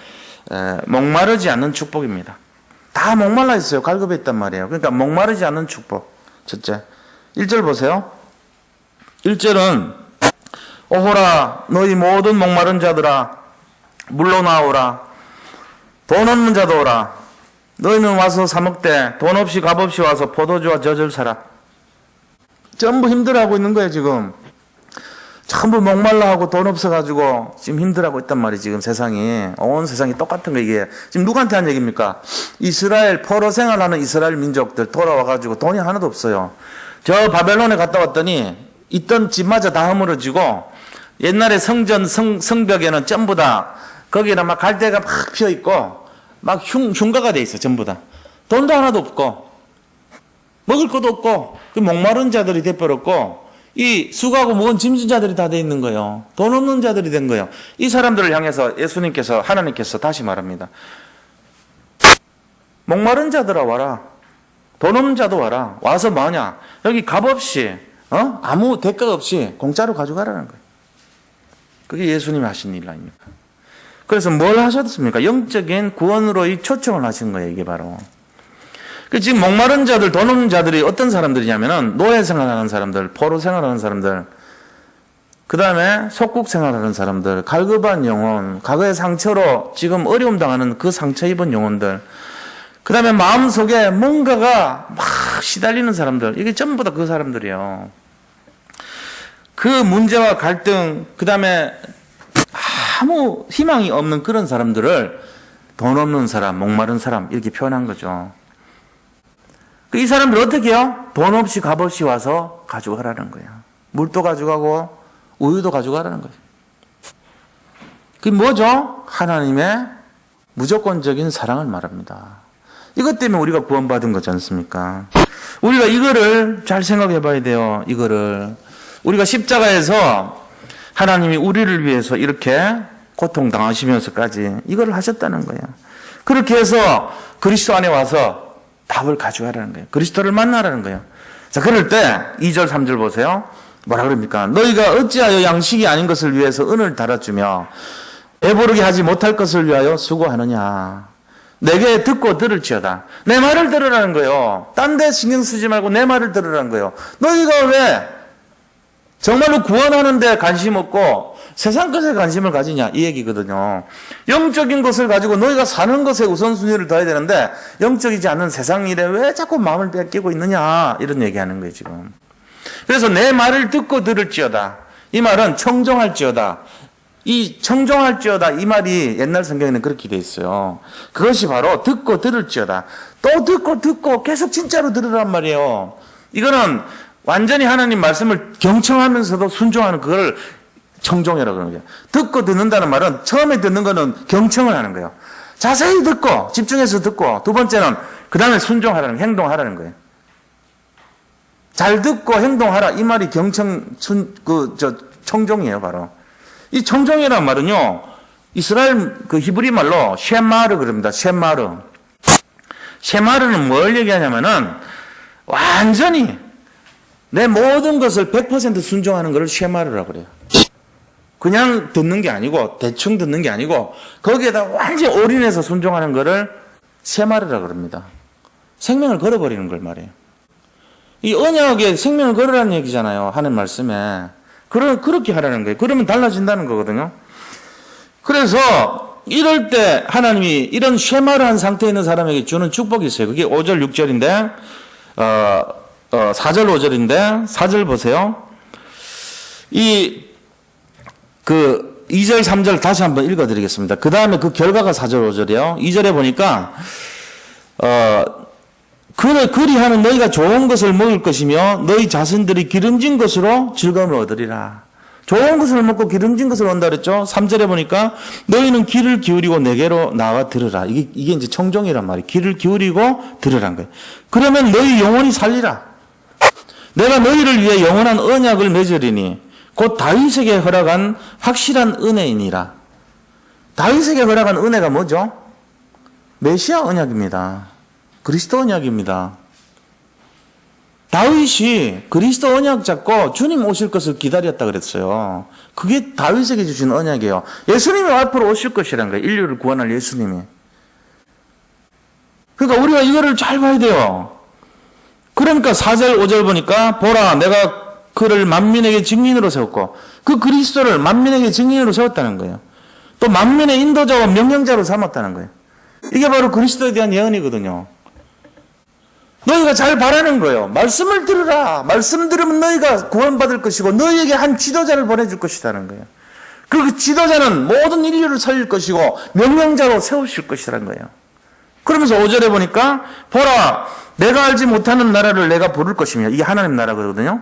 목마르지 않는 축복입니다. 다 목말라 있어요. 갈급해 있단 말이에요. 그러니까 목마르지 않는 축복. 첫째. 1절 보세요. 1절은 오호라 너희 모든 목마른 자들아 물로 나오라. 돈 없는 자도 오라. 너희는 와서 사 먹되 돈 없이 값 없이 와서 포도주와 젖을 사라. 전부 힘들어하고 있는 거예요 지금. 전부 목말라 하고 돈 없어가지고 지금 힘들어하고 있단 말이에요 지금 세상이. 온 세상이 똑같은 거 이게. 지금 누구한테 한 얘기입니까? 이스라엘 포로 생활하는 이스라엘 민족들 돌아와가지고 돈이 하나도 없어요. 저 바벨론에 갔다 왔더니 있던 집마저 다 허물어지고 옛날에 성벽에는 전부 다 거기는 막 갈대가 막 피어 있고 막 흉가가 돼 있어 전부 다. 돈도 하나도 없고 먹을 것도 없고 그 목마른 자들이 돼버렸고 이 수고하고 무거운 짐진 자들이 다 돼 있는 거예요. 돈 없는 자들이 된 거예요. 이 사람들을 향해서 예수님께서 하나님께서 다시 말합니다. 목마른 자들아 와라. 돈 없는 자도 와라. 와서 뭐하냐? 여기 값없이 아무 대가 없이 공짜로 가져가라는 거예요. 그게 예수님이 하신 일 아닙니까? 그래서 뭘 하셨습니까? 영적인 구원으로 이 초청을 하신 거예요, 이게 바로. 지금 목마른 자들, 돈 없는 자들이 어떤 사람들이냐면은 노예 생활하는 사람들, 포로 생활하는 사람들, 그 다음에 속국 생활하는 사람들, 갈급한 영혼, 과거의 상처로 지금 어려움 당하는 그 상처 입은 영혼들, 그 다음에 마음속에 뭔가가 막 시달리는 사람들, 이게 전부 다 그 사람들이에요. 그 문제와 갈등, 그 다음에 아무 희망이 없는 그런 사람들을 돈 없는 사람, 목마른 사람 이렇게 표현한 거죠. 이 사람들 어떻게 해요? 돈 없이 값 없이 와서 가져가라는 거예요. 물도 가져가고 우유도 가져가라는 거예요. 그게 뭐죠? 하나님의 무조건적인 사랑을 말합니다. 이것 때문에 우리가 구원받은 거지 않습니까? 우리가 이거를 잘 생각해 봐야 돼요. 이거를. 우리가 십자가에서 하나님이 우리를 위해서 이렇게 고통당하시면서까지 이걸 하셨다는 거예요. 그렇게 해서 그리스도 안에 와서 답을 가져가라는 거예요. 그리스도를 만나라는 거예요. 자, 그럴 때 2절 3절 보세요. 뭐라 그럽니까? 너희가 어찌하여 양식이 아닌 것을 위해서 은을 달아주며 배부르게 하지 못할 것을 위하여 수고하느냐. 내게 듣고 들을지어다. 내 말을 들으라는 거예요. 딴 데 신경 쓰지 말고 내 말을 들으라는 거예요. 너희가 왜 정말로 구원하는 데 관심 없고 세상 것에 관심을 가지냐 이 얘기거든요. 영적인 것을 가지고 너희가 사는 것에 우선순위를 둬야 되는데 영적이지 않은 세상 일에 왜 자꾸 마음을 뺏기고 있느냐 이런 얘기하는 거예요 지금. 그래서 내 말을 듣고 들을지어다. 이 말은 청종할지어다. 이 청종할지어다 이 말이 옛날 성경에는 그렇게 돼 있어요. 그것이 바로 듣고 들을지어다. 또 듣고 계속 진짜로 들으란 말이에요. 이거는 완전히 하나님 말씀을 경청하면서도 순종하는 그걸 청종이라고 그러는 거예요. 듣고 듣는다는 말은 처음에 듣는 거는 경청을 하는 거예요. 자세히 듣고 집중해서 듣고 두 번째는 그 다음에 순종하라는 행동하라는 거예요. 잘 듣고 행동하라 이 말이 청종이에요 바로. 이 청종이라는 말은요 이스라엘 그 히브리 말로 쉐마르 그럽니다. 쉐마르는 뭘 얘기하냐면은 완전히 내 모든 것을 100% 순종하는 것을 쉐마르라고 그래요. 그냥 듣는 게 아니고 대충 듣는 게 아니고 거기에다 완전히 올인해서 순종하는 거를 세마르라 그럽니다. 생명을 걸어버리는 걸 말해요. 이 언약에 생명을 걸으라는 얘기잖아요. 하는 말씀에. 그렇게 하라는 거예요. 그러면 달라진다는 거거든요. 그래서 이럴 때 하나님이 이런 쉐마르한 상태에 있는 사람에게 주는 축복이 있어요. 그게 5절 6절인데 4절 5절인데 4절 보세요. 2절 3절 다시 한번 읽어드리겠습니다. 그 다음에 그 결과가 4절 5절이에요. 2절에 보니까 그리하는 너희가 좋은 것을 먹을 것이며 너희 자신들이 기름진 것으로 즐거움을 얻으리라. 좋은 것을 먹고 기름진 것을 얻는다 그랬죠. 3절에 보니까 너희는 귀를 기울이고 내게로 나와 들으라. 이게 이제 청종이란 말이에요. 귀를 기울이고 들으란 거예요. 그러면 너희 영혼이 살리라. 내가 너희를 위해 영원한 언약을 맺으리니 곧 다윗에게 허락한 확실한 은혜이니라. 다윗에게 허락한 은혜가 뭐죠? 메시아 언약입니다. 그리스도 언약입니다. 다윗이 그리스도 언약 잡고 주님 오실 것을 기다렸다 그랬어요. 그게 다윗에게 주신 언약이에요. 예수님이 앞으로 오실 것이라는 거예요. 인류를 구원할 예수님이. 그러니까 우리가 이거를 잘 봐야 돼요. 그러니까 4절 5절 보니까 보라 내가 그를 만민에게 증인으로 세웠고 그 그리스도를 만민에게 증인으로 세웠다는 거예요. 또 만민의 인도자와 명령자로 삼았다는 거예요. 이게 바로 그리스도에 대한 예언이거든요. 너희가 잘 바라는 거예요. 말씀을 들으라. 말씀 들으면 너희가 구원받을 것이고 너희에게 한 지도자를 보내줄 것이라는 거예요. 그 지도자는 모든 인류를 살릴 것이고 명령자로 세우실 것이라는 거예요. 그러면서 5절에 보니까 보라 내가 알지 못하는 나라를 내가 부를 것이며 이게 하나님 나라거든요.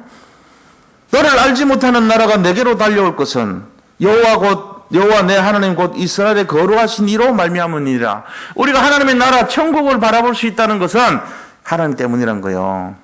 너를 알지 못하는 나라가 내게로 달려올 것은 여호와 내 하나님 곧 이스라엘의 거룩하신 이로 말미암으니라. 우리가 하나님의 나라 천국을 바라볼 수 있다는 것은 하나님 때문이란 거예요.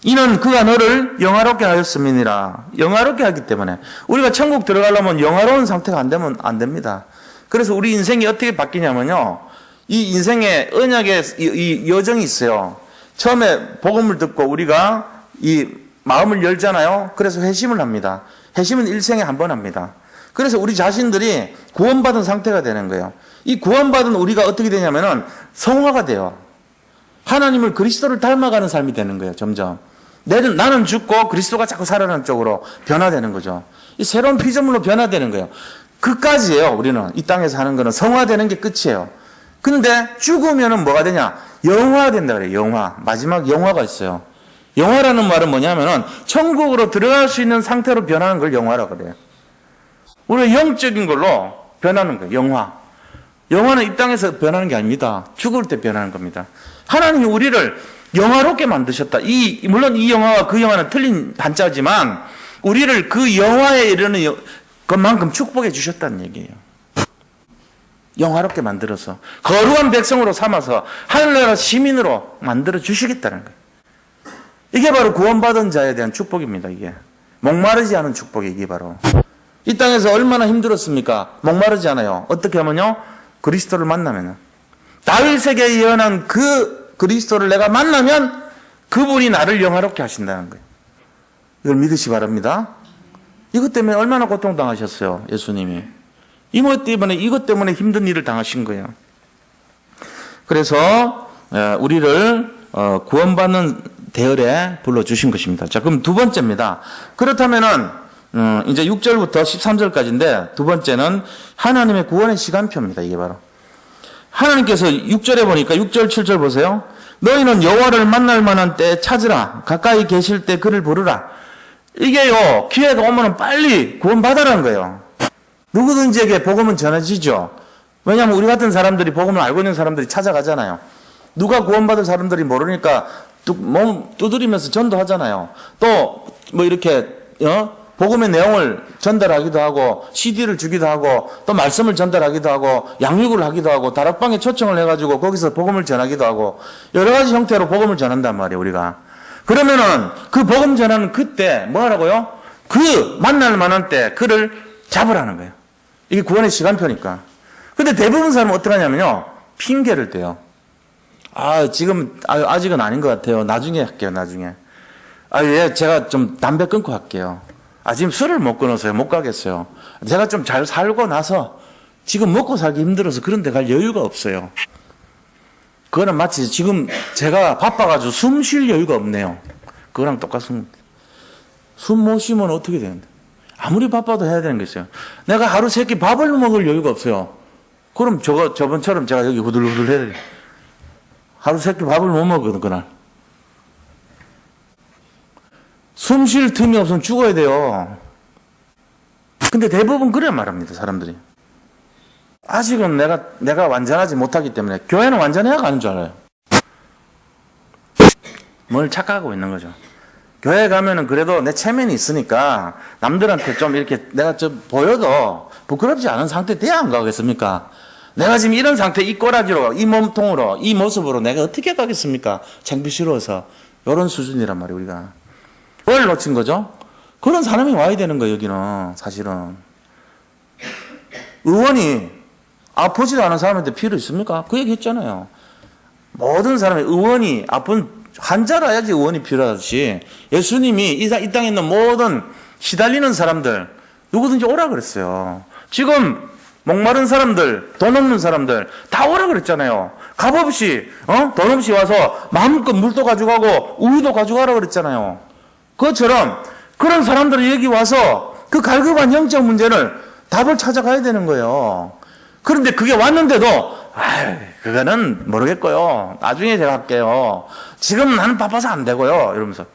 이는 그가 너를 영화롭게 하였음이니라. 영화롭게 하기 때문에 우리가 천국 들어가려면 영화로운 상태가 안 되면 안 됩니다. 그래서 우리 인생이 어떻게 바뀌냐면요. 이 인생의 언약의 이 여정이 있어요. 처음에 복음을 듣고 우리가 이 마음을 열잖아요. 그래서 회심을 합니다. 회심은 일생에 한 번 합니다. 그래서 우리 자신들이 구원받은 상태가 되는 거예요. 이 구원받은 우리가 어떻게 되냐면은 성화가 돼요. 하나님을 그리스도를 닮아가는 삶이 되는 거예요. 점점. 나는 죽고 그리스도가 자꾸 살아나는 쪽으로 변화되는 거죠. 이 새로운 피조물로 변화되는 거예요. 그까지예요. 우리는 이 땅에서 하는 거는 성화되는 게 끝이에요. 근데 죽으면은 뭐가 되냐? 영화된다 그래요. 영화. 마지막 영화가 있어요. 영화라는 말은 뭐냐면은 천국으로 들어갈 수 있는 상태로 변하는 걸 영화라고 그래요. 우리가 영적인 걸로 변하는 거예요. 영화. 영화는 이 땅에서 변하는 게 아닙니다. 죽을 때 변하는 겁니다. 하나님이 우리를 영화롭게 만드셨다. 물론 이 영화와 그 영화는 틀린 한자지만 우리를 그 영화에 이르는 것만큼 축복해 주셨다는 얘기예요. 영화롭게 만들어서 거룩한 백성으로 삼아서 하늘나라 시민으로 만들어 주시겠다는 거예요. 이게 바로 구원받은 자에 대한 축복입니다. 이게 목마르지 않은 축복이 이게 바로 이 땅에서 얼마나 힘들었습니까? 목마르지 않아요. 어떻게 하면요? 그리스도를 만나면 다윗에게 예언한 그 그리스도를 내가 만나면 그분이 나를 영화롭게 하신다는 거예요. 이걸 믿으시 바랍니다. 이것 때문에 얼마나 고통당하셨어요. 예수님이. 이것 때문에 힘든 일을 당하신 거예요. 그래서 우리를 구원받는 대열에 불러주신 것입니다. 자, 그럼 두 번째입니다. 그렇다면은 이제 6절부터 13절까지인데 두 번째는 하나님의 구원의 시간표입니다. 이게 바로 하나님께서 6절에 보니까 6절 7절 보세요. 너희는 여호와를 만날 만한 때 찾으라. 가까이 계실 때 그를 부르라. 이게요, 기회가 오면 빨리 구원받아라는 거예요. 누구든지에게 복음은 전해지죠. 왜냐하면 우리 같은 사람들이 복음을 알고 있는 사람들이 찾아가잖아요. 누가 구원받을 사람들이 모르니까 몸 두드리면서 전도하잖아요. 또 뭐 이렇게 복음의 내용을 전달하기도 하고 CD를 주기도 하고 또 말씀을 전달하기도 하고 양육을 하기도 하고 다락방에 초청을 해가지고 거기서 복음을 전하기도 하고 여러 가지 형태로 복음을 전한단 말이에요. 우리가. 그러면은 그 복음 전하는 그때 뭐 하라고요? 그 만날 만한 때 그를 잡으라는 거예요. 이게 구원의 시간표니까. 근데 대부분 사람은 어떻게 하냐면요. 핑계를 대요. 아직은 아닌 것 같아요. 나중에 할게요. 나중에. 예, 제가 좀 담배 끊고 할게요. 지금 술을 못 끊어서요. 못 가겠어요. 제가 좀 잘 살고 나서 지금 먹고 살기 힘들어서 그런 데 갈 여유가 없어요. 그거는 마치 지금 제가 바빠가지고 숨 쉴 여유가 없네요. 그거랑 똑같습니다. 숨 못 쉬면 어떻게 되는데? 아무리 바빠도 해야 되는 게 있어요. 내가 하루 세 끼 밥을 먹을 여유가 없어요. 그럼 저번처럼 제가 여기 후들후들 해야 돼요. 하루 세 끼 밥을 못 먹거든, 그날. 숨 쉴 틈이 없으면 죽어야 돼요. 근데 대부분 그래 말합니다, 사람들이. 아직은 내가 완전하지 못하기 때문에 교회는 완전해야 가는 줄 알아요. 뭘 착각하고 있는 거죠. 교회 가면은 그래도 내 체면이 있으니까 남들한테 좀 이렇게 내가 좀 보여도 부끄럽지 않은 상태 돼야 안 가겠습니까? 내가 지금 이런 상태, 이 꼬라지로, 이 몸통으로, 이 모습으로 내가 어떻게 가겠습니까? 창피스러워서. 이런 수준이란 말이에요, 우리가. 뭘 놓친 거죠? 그런 사람이 와야 되는 거예요, 여기는. 사실은. 의원이 아프지도 않은 사람한테 필요 있습니까? 그 얘기 했잖아요. 모든 사람이 의원이 아픈 환자라야지 의원이 필요하듯이 예수님이 이 땅에 있는 모든 시달리는 사람들 누구든지 오라 그랬어요. 지금 목마른 사람들, 돈 없는 사람들 다 오라 그랬잖아요. 값 없이 돈 없이 와서 마음껏 물도 가져가고 우유도 가져가라 그랬잖아요. 그것처럼 그런 사람들이 여기 와서 그 갈급한 영적 문제를 답을 찾아가야 되는 거예요. 그런데 그게 왔는데도 그거는 모르겠고요. 나중에 제가 할게요. 지금 나는 바빠서 안 되고요. 이러면서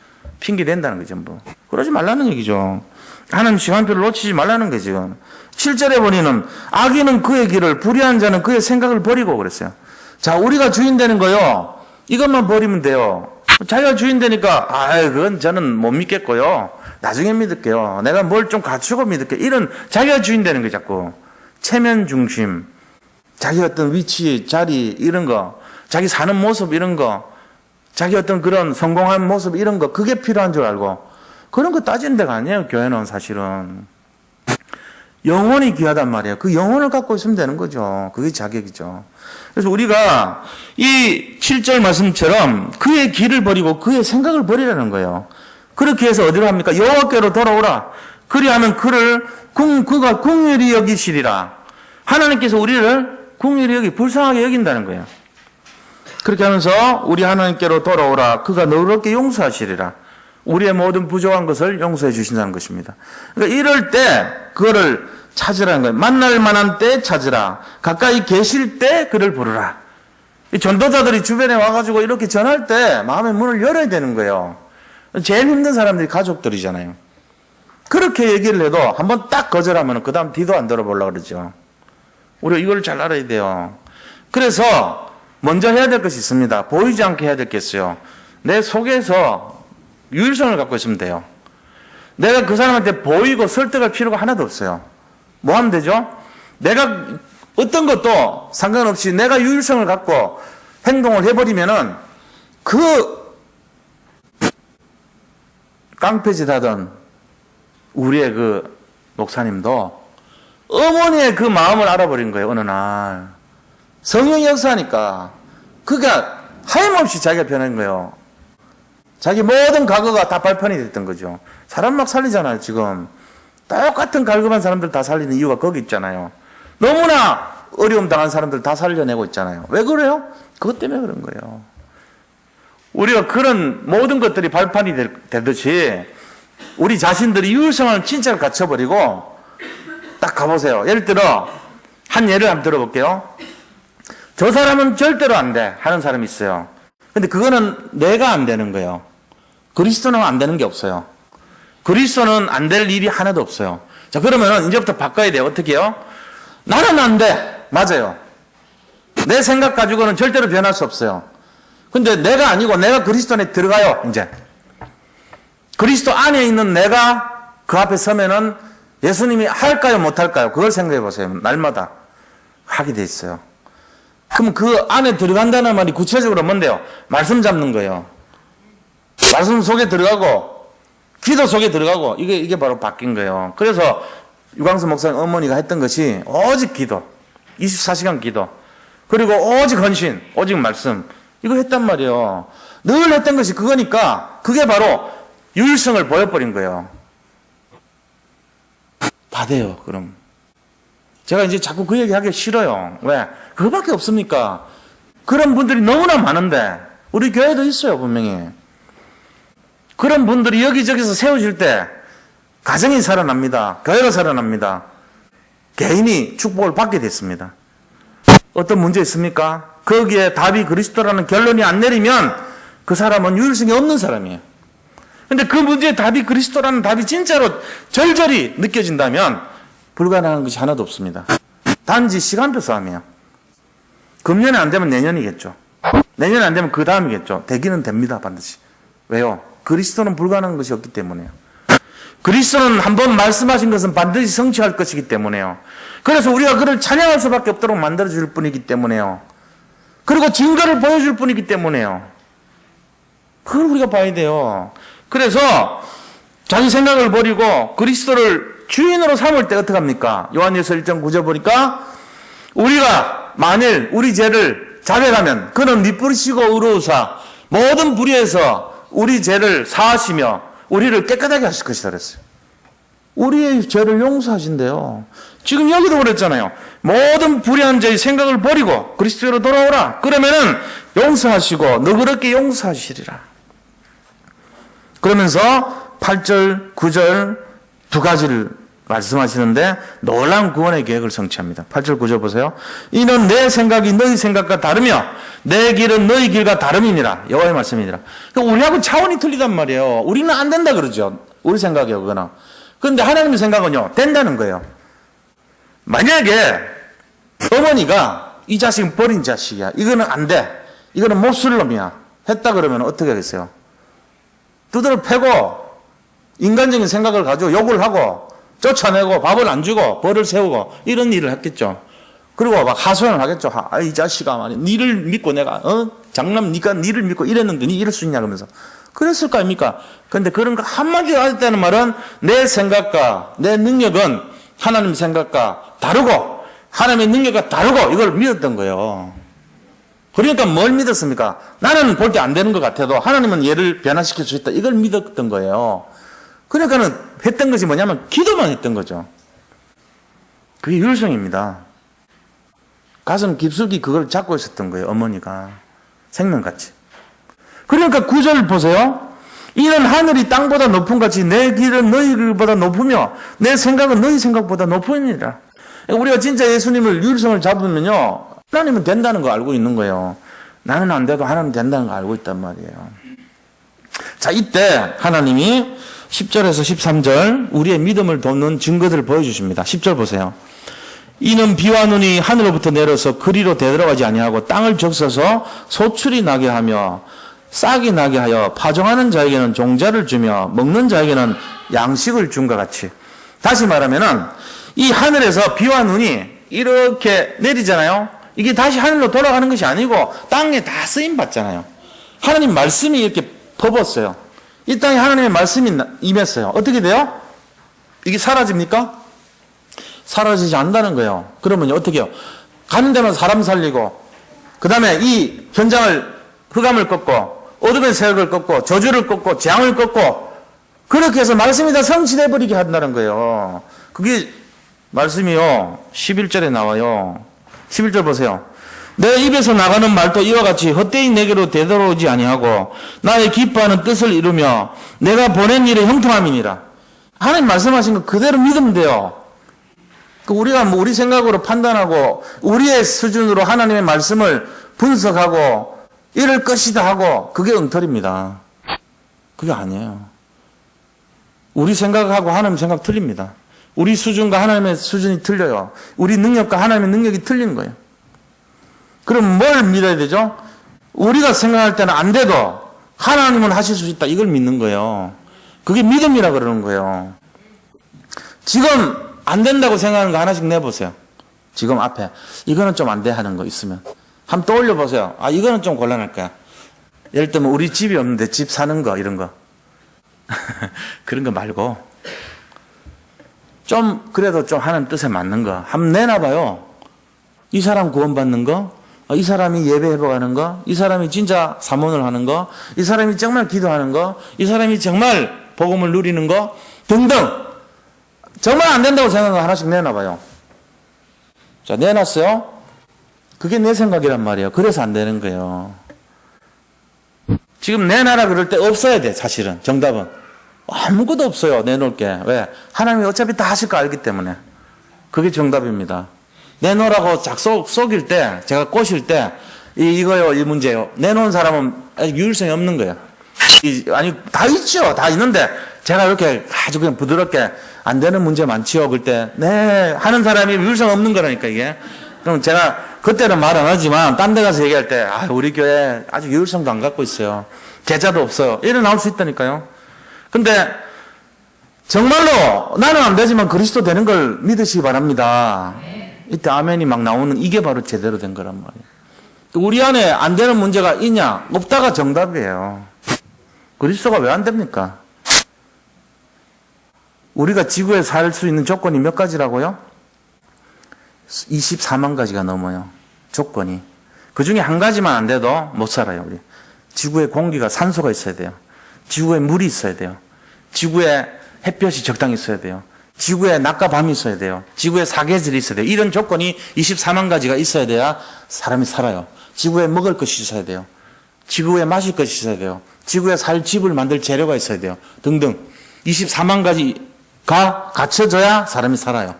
핑계 댄다는 거죠. 전부. 그러지 말라는 얘기죠. 하나님 시간표를 놓치지 말라는 게 지금. 7절에 보니는 악인은 그의 길을, 불의한 자는 그의 생각을 버리고 그랬어요. 자, 우리가 주인 되는 거요. 이것만 버리면 돼요. 자기가 주인 되니까 그건 저는 못 믿겠고요. 나중에 믿을게요. 내가 뭘 좀 갖추고 믿을게요. 이런 자기가 주인 되는 거 자꾸. 체면 중심. 자기 어떤 위치, 자리 이런 거. 자기 사는 모습 이런 거. 자기 어떤 그런 성공한 모습 이런 거. 그게 필요한 줄 알고. 그런 거 따지는 데가 아니에요. 교회는 사실은. 영혼이 귀하단 말이에요. 그 영혼을 갖고 있으면 되는 거죠. 그게 자격이죠. 그래서 우리가 이 7절 말씀처럼 그의 길을 버리고 그의 생각을 버리라는 거예요. 그렇게 해서 어디로 합니까? 여호와께로 돌아오라. 그리하면 그가 긍휼히 여기시리라. 하나님께서 우리를 긍휼히 여기 불쌍하게 여긴다는 거예요. 그렇게 하면서 우리 하나님께로 돌아오라. 그가 너그럽게 용서하시리라. 우리의 모든 부족한 것을 용서해 주신다는 것입니다. 그러니까 이럴 때 그거를 찾으라는 거예요. 만날 만한 때 찾으라. 가까이 계실 때 그를 부르라. 이 전도자들이 주변에 와가지고 이렇게 전할 때 마음의 문을 열어야 되는 거예요. 제일 힘든 사람들이 가족들이잖아요. 그렇게 얘기를 해도 한번 딱 거절하면 그 다음 뒤도 안 들어보려고 그러죠. 우리가 이걸 잘 알아야 돼요. 그래서 먼저 해야 될 것이 있습니다. 보이지 않게 해야 될 게 있어요. 내 속에서 유일성을 갖고 있으면 돼요. 내가 그 사람한테 보이고 설득할 필요가 하나도 없어요. 뭐 하면 되죠? 내가 어떤 것도 상관없이 내가 유일성을 갖고 행동을 해버리면은 그 깡패짓 하던 우리의 그 목사님도 어머니의 그 마음을 알아버린 거예요. 어느 날 성령이 역사하니까 그가 하염없이 자기가 변한 거예요. 자기 모든 과거가 다 발판이 됐던 거죠. 사람 막 살리잖아요. 지금 똑같은 갈급한 사람들 다 살리는 이유가 거기 있잖아요. 너무나 어려움 당한 사람들 다 살려내고 있잖아요. 왜 그래요? 그것 때문에 그런 거예요. 우리가 그런 모든 것들이 발판이 되듯이 우리 자신들이 유일성을 진짜로 갖춰버리고 딱 가보세요. 예를 들어 한 예를 한번 들어볼게요. 저 사람은 절대로 안 돼 하는 사람이 있어요. 근데 그거는 내가 안 되는 거예요. 그리스도는 안 되는 게 없어요. 그리스도는 안 될 일이 하나도 없어요. 자, 그러면 이제부터 바꿔야 돼요. 어떻게 해요? 나는 안 돼. 맞아요. 내 생각 가지고는 절대로 변할 수 없어요. 근데 내가 아니고 내가 그리스도 안에 들어가요. 이제 그리스도 안에 있는 내가 그 앞에 서면은 예수님이 할까요 못할까요? 그걸 생각해 보세요. 날마다 하게 돼 있어요. 그럼 그 안에 들어간다는 말이 구체적으로 뭔데요? 말씀 잡는 거예요. 말씀 속에 들어가고 기도 속에 들어가고 이게 바로 바뀐 거예요. 그래서 유광수 목사님 어머니가 했던 것이 오직 기도, 24시간 기도, 그리고 오직 헌신, 오직 말씀, 이거 했단 말이에요. 늘 했던 것이 그거니까 그게 바로 유일성을 보여버린 거예요. 받아요, 그럼. 제가 이제 자꾸 그 얘기 하기 싫어요. 왜? 그거밖에 없습니까? 그런 분들이 너무나 많은데, 우리 교회도 있어요, 분명히. 그런 분들이 여기저기서 세워질 때, 가정이 살아납니다. 교회가 살아납니다. 개인이 축복을 받게 됐습니다. 어떤 문제 있습니까? 거기에 답이 그리스도라는 결론이 안 내리면 그 사람은 유일성이 없는 사람이에요. 근데 그 문제의 답이 그리스도라는 답이 진짜로 절절히 느껴진다면 불가능한 것이 하나도 없습니다. 단지 시간표 싸움이에요. 금년에 안 되면 내년이겠죠. 내년에 안 되면 그 다음이겠죠. 되기는 됩니다, 반드시. 왜요? 그리스도는 불가능한 것이 없기 때문에요. 그리스도는 한번 말씀하신 것은 반드시 성취할 것이기 때문에요. 그래서 우리가 그를 찬양할 수밖에 없도록 만들어줄 뿐이기 때문에요. 그리고 증거를 보여줄 뿐이기 때문에요. 그걸 우리가 봐야 돼요. 그래서 자기 생각을 버리고 그리스도를 주인으로 삼을 때 어떻게 합니까? 요한일서 1장 9절 보니까 우리가 만일 우리 죄를 자백하면 그는 미뿌리시고 의로우사 모든 불의에서 우리 죄를 사하시며 우리를 깨끗하게 하실 것이다 그랬어요. 우리의 죄를 용서하신대요. 지금 여기도 그랬잖아요. 모든 불의한 자의 생각을 버리고 그리스도로 돌아오라. 그러면은 용서하시고 너그럽게 용서하시리라. 그러면서 8절, 9절 두 가지를 말씀하시는데 놀라운 구원의 계획을 성취합니다. 8절, 9절 보세요. 이는 내 생각이 너희 생각과 다르며 내 길은 너희 길과 다름이니라. 여호와의 말씀이니라. 그러니까 우리하고 차원이 틀리단 말이에요. 우리는 안 된다 그러죠. 우리 생각이요, 그거는. 그런데 하나님의 생각은요, 된다는 거예요. 만약에 어머니가 이 자식은 버린 자식이야. 이거는 안 돼. 이거는 못 쓸 놈이야. 했다 그러면 어떻게 하겠어요? 두드러 패고 인간적인 생각을 가지고 욕을 하고 쫓아내고 밥을 안 주고 벌을 세우고 이런 일을 했겠죠. 그리고 막 하소연을 하겠죠. 아, 이 자식아 말이야. 니를 믿고 내가 장남 니가 니를 믿고 이랬는데 니 이럴 수 있냐 그러면서 그랬을 거 아닙니까? 그런데 그런 거 한마디로 하겠다는 말은 내 생각과 내 능력은 하나님 생각과 다르고 하나님의 능력과 다르고 이걸 믿었던 거예요. 그러니까 뭘 믿었습니까? 나는 볼 때 안 되는 것 같아도 하나님은 얘를 변화시킬 수 있다. 이걸 믿었던 거예요. 그러니까는 했던 것이 뭐냐면 기도만 했던 거죠. 그게 율성입니다. 가슴 깊숙이 그걸 잡고 있었던 거예요. 어머니가 생명같이. 그러니까 9절 보세요. 이는 하늘이 땅보다 높은 같이 내 길은 너희 길보다 높으며 내 생각은 너희 생각보다 높으니라. 우리가 진짜 예수님을 율성을 잡으면요, 하나님은 된다는 거 알고 있는 거예요. 나는 안 돼도 하나님은 된다는 거 알고 있단 말이에요. 자, 이때 하나님이 10절에서 13절 우리의 믿음을 돕는 증거들을 보여주십니다. 10절 보세요. 이는 비와 눈이 하늘로부터 내려서 그리로 되돌아가지 아니하고 땅을 적셔서 소출이 나게 하며 싹이 나게 하여 파종하는 자에게는 종자를 주며 먹는 자에게는 양식을 준 것 같이. 다시 말하면은 이 하늘에서 비와 눈이 이렇게 내리잖아요. 이게 다시 하늘로 돌아가는 것이 아니고 땅에 다 쓰임 받잖아요. 하나님 말씀이 이렇게 퍼붓어요. 이 땅에 하나님의 말씀이 임했어요. 어떻게 돼요? 이게 사라집니까? 사라지지 않는다는 거예요. 그러면 어떻게 해요? 가는 데만 사람 살리고 그 다음에 이 현장을 흑암을 꺾고 어둠의 세력을 꺾고 저주를 꺾고 재앙을 꺾고 그렇게 해서 말씀이 다 성취돼 버리게 한다는 거예요. 그게 말씀이요 11절에 나와요. 11절 보세요. 내 입에서 나가는 말도 이와 같이 헛되이 내게로 되돌아오지 아니하고 나의 기뻐하는 뜻을 이루며 내가 보낸 일의 형통함이니라. 하나님 말씀하신 거 그대로 믿으면 돼요. 우리가 뭐 우리 생각으로 판단하고 우리의 수준으로 하나님의 말씀을 분석하고 이럴 것이다 하고 그게 엉터리입니다. 그게 아니에요. 우리 생각하고 하나님 생각 틀립니다. 우리 수준과 하나님의 수준이 틀려요. 우리 능력과 하나님의 능력이 틀린 거예요. 그럼 뭘 믿어야 되죠? 우리가 생각할 때는 안 돼도 하나님은 하실 수 있다. 이걸 믿는 거예요. 그게 믿음이라 그러는 거예요. 지금 안 된다고 생각하는 거 하나씩 내보세요. 지금 앞에 이거는 좀 안 돼 하는 거 있으면 한번 떠올려 보세요. 아, 이거는 좀 곤란할 거야. 예를 들면 우리 집이 없는데 집 사는 거 이런 거 그런 거 말고 좀 그래도 좀 하나님 뜻에 맞는 거 한번 내놔봐요. 이 사람 구원받는 거, 이 사람이 예배 회복하는 거, 이 사람이 진짜 사모를 하는 거, 이 사람이 정말 기도하는 거, 이 사람이 정말 복음을 누리는 거 등등 정말 안 된다고 생각하면 하나씩 내놔봐요. 자, 내놨어요? 그게 내 생각이란 말이에요. 그래서 안 되는 거예요. 지금 내놔라 그럴 때 없어야 돼, 사실은. 정답은. 아무것도 없어요, 내놓을 게. 왜? 하나님이 어차피 다 하실 거 알기 때문에. 그게 정답입니다. 내놓으라고 쏙일 때, 제가 꼬실 때, 이거요, 이 문제요. 내놓은 사람은 아직 유일성이 없는 거예요. 아니, 다 있죠. 다 있는데, 제가 이렇게 아주 그냥 부드럽게 안 되는 문제 많지요. 그럴 때, 네, 하는 사람이 유일성 없는 거라니까, 이게. 그럼 제가 그때는 말 안 하지만, 딴 데 가서 얘기할 때, 우리 교회 아직 유일성도 안 갖고 있어요. 계좌도 없어요. 이래 나올 수 있다니까요. 근데, 정말로 나는 안 되지만 그리스도 되는 걸 믿으시기 바랍니다. 이때 아멘이 막 나오는 이게 바로 제대로 된 거란 말이에요. 우리 안에 안 되는 문제가 있냐? 없다가 정답이에요. 그리스도가 왜 안 됩니까? 우리가 지구에 살 수 있는 조건이 몇 가지라고요? 24만 가지가 넘어요. 조건이. 그 중에 한 가지만 안 돼도 못 살아요, 우리. 지구에 공기가, 산소가 있어야 돼요. 지구에 물이 있어야 돼요. 지구에 햇볕이 적당히 있어야 돼요. 지구에 낮과 밤이 있어야 돼요. 지구에 사계절이 있어야 돼요. 이런 조건이 24만 가지가 있어야 돼야 사람이 살아요. 지구에 먹을 것이 있어야 돼요. 지구에 마실 것이 있어야 돼요. 지구에 살 집을 만들 재료가 있어야 돼요. 등등. 24만 가지가 갖춰져야 사람이 살아요.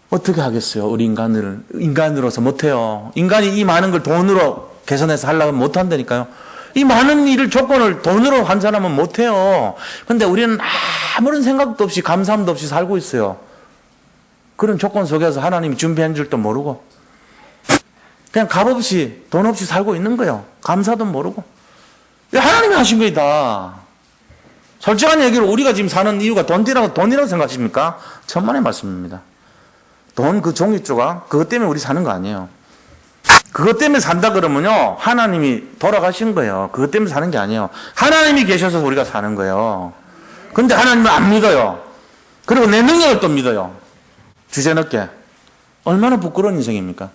어떻게 하겠어요? 우리 인간으로서 못해요. 인간이 이 많은 걸 돈으로 계산해서 하려면 못한다니까요. 이 많은 일을 조건을 돈으로 한 사람은 못해요. 근데 우리는 아무런 생각도 없이 감사함도 없이 살고 있어요. 그런 조건 속에서 하나님이 준비한 줄도 모르고 그냥 값 없이 돈 없이 살고 있는 거예요. 감사도 모르고. 하나님이 하신 거이다. 솔직한 얘기로 우리가 지금 사는 이유가 돈이라고 생각하십니까? 천만의 말씀입니다. 돈 그 종이조각 그것 때문에 우리 사는 거 아니에요. 그것 때문에 산다 그러면요 하나님이 돌아가신 거예요. 그것 때문에 사는 게 아니에요. 하나님이 계셔서 우리가 사는 거예요. 근데 하나님은 안 믿어요. 그리고 내 능력을 또 믿어요. 주제넘게. 얼마나 부끄러운 인생입니까?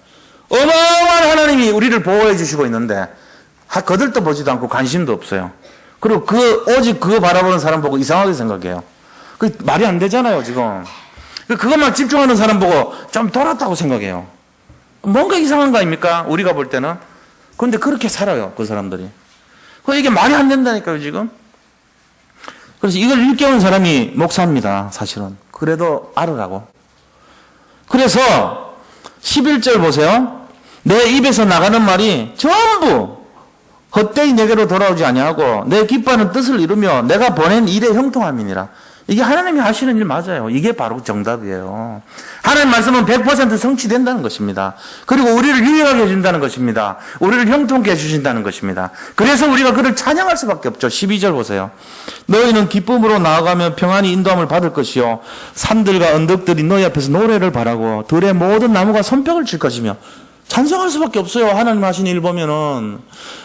어마어마한 하나님이 우리를 보호해 주시고 있는데 거들떠 보지도 않고 관심도 없어요. 그리고 오직 그거 바라보는 사람 보고 이상하게 생각해요. 그 말이 안 되잖아요 지금. 그것만 집중하는 사람 보고 좀 돌았다고 생각해요. 뭔가 이상한 거 아닙니까? 우리가 볼 때는. 그런데 그렇게 살아요, 그 사람들이. 이게 말이 안 된다니까요, 지금. 그래서 이걸 일깨운 사람이 목사입니다, 사실은. 그래도 알으라고. 그래서 11절 보세요. 내 입에서 나가는 말이 전부 헛되이 내게로 돌아오지 아니하고 내 기뻐하는 뜻을 이루며 내가 보낸 일에 형통함이니라. 이게 하나님이 하시는 일 맞아요. 이게 바로 정답이에요. 하나님 말씀은 100% 성취된다는 것입니다. 그리고 우리를 유익하게 해준다는 것입니다. 우리를 형통케 해주신다는 것입니다. 그래서 우리가 그를 찬양할 수밖에 없죠. 12절 보세요. 너희는 기쁨으로 나아가며 평안히 인도함을 받을 것이요 산들과 언덕들이 너희 앞에서 노래를 바라고 들의 모든 나무가 손뼉을 칠 것이며 찬송할 수밖에 없어요. 하나님 하신 일 보면은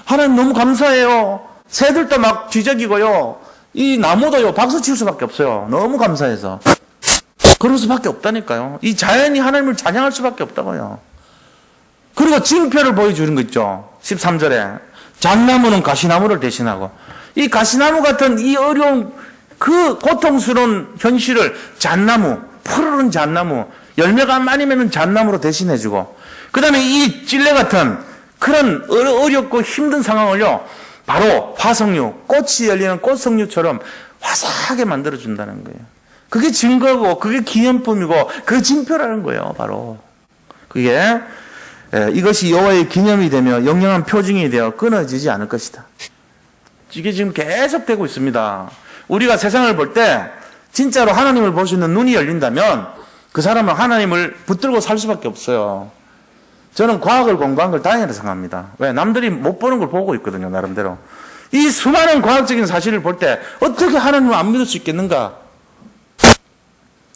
하나님 너무 감사해요. 새들도 막 뒤적이고요. 이 나무도요 박수 칠 수밖에 없어요. 너무 감사해서. 그럴 수밖에 없다니까요. 이 자연이 하나님을 찬양할 수밖에 없다고요. 그리고 징표를 보여주는 거 있죠. 13절에 잣나무는 가시나무를 대신하고 이 가시나무 같은 이 어려운 그 고통스러운 현실을 잣나무, 푸르른 잣나무, 열매가 많이 맺는 잣나무로 대신해주고 그 다음에 이 찔레 같은 그런 어렵고 힘든 상황을요 바로 화석류, 꽃이 열리는 꽃석류처럼 화사하게 만들어준다는 거예요. 그게 증거고 그게 기념품이고 그 징표라는 거예요. 바로 그게 이것이 여호와의 기념이 되며 영영한 표징이 되어 끊어지지 않을 것이다. 이게 지금 계속되고 있습니다. 우리가 세상을 볼 때 진짜로 하나님을 볼 수 있는 눈이 열린다면 그 사람은 하나님을 붙들고 살 수밖에 없어요. 저는 과학을 공부한 걸 다행이라고 생각합니다. 왜? 남들이 못 보는 걸 보고 있거든요, 나름대로. 이 수많은 과학적인 사실을 볼 때 어떻게 하나님을 안 믿을 수 있겠는가?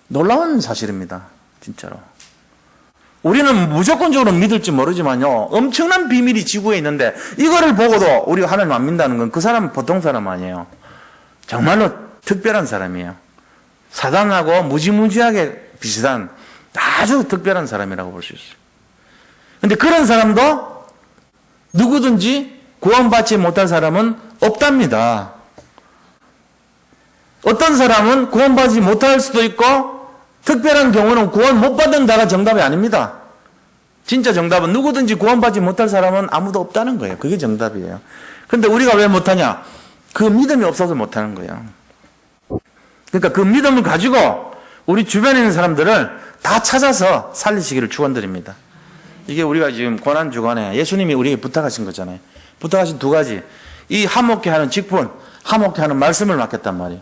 놀라운 사실입니다, 진짜로. 우리는 무조건적으로 믿을지 모르지만요, 엄청난 비밀이 지구에 있는데 이거를 보고도 우리가 하나님 안 믿는다는 건 그 사람은 보통 사람 아니에요. 정말로 특별한 사람이에요. 사단하고 무지무지하게 비슷한 아주 특별한 사람이라고 볼 수 있어요. 근데 그런 사람도 누구든지 구원받지 못한 사람은 없답니다. 어떤 사람은 구원받지 못할 수도 있고 특별한 경우는 구원 못 받는다가 정답이 아닙니다. 진짜 정답은 누구든지 구원받지 못할 사람은 아무도 없다는 거예요. 그게 정답이에요. 근데 우리가 왜 못하냐? 그 믿음이 없어서 못하는 거예요. 그러니까 그 믿음을 가지고 우리 주변에 있는 사람들을 다 찾아서 살리시기를 축원드립니다. 이게 우리가 지금 고난주간에 예수님이 우리에게 부탁하신 거잖아요. 부탁하신 두 가지. 이 화목케 하는 직분, 화목케 하는 말씀을 맡겠단 말이에요.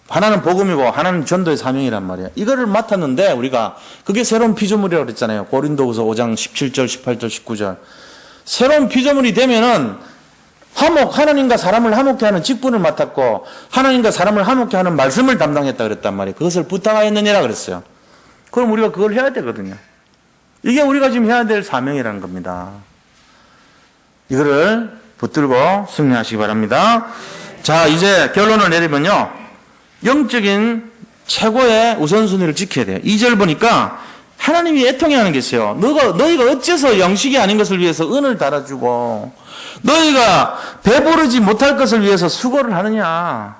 하나는 복음이고 하나는 전도의 사명이란 말이에요. 이거를 맡았는데 우리가 그게 새로운 피조물이라고 그랬잖아요. 고린도후서 5장 17절, 18절, 19절. 새로운 피조물이 되면은 하나님과 사람을 화목케 하는 직분을 맡았고 하나님과 사람을 화목케 하는 말씀을 담당했다 그랬단 말이에요. 그것을 부탁하였느니라 그랬어요. 그럼 우리가 그걸 해야 되거든요. 이게 우리가 지금 해야 될 사명이라는 겁니다. 이거를 붙들고 승리하시기 바랍니다. 자, 이제 결론을 내리면요. 영적인 최고의 우선순위를 지켜야 돼요. 2절 보니까 하나님이 애통해 하는 게 있어요. 너희가 어째서 영식이 아닌 것을 위해서 은을 달아주고 너희가 배부르지 못할 것을 위해서 수고를 하느냐.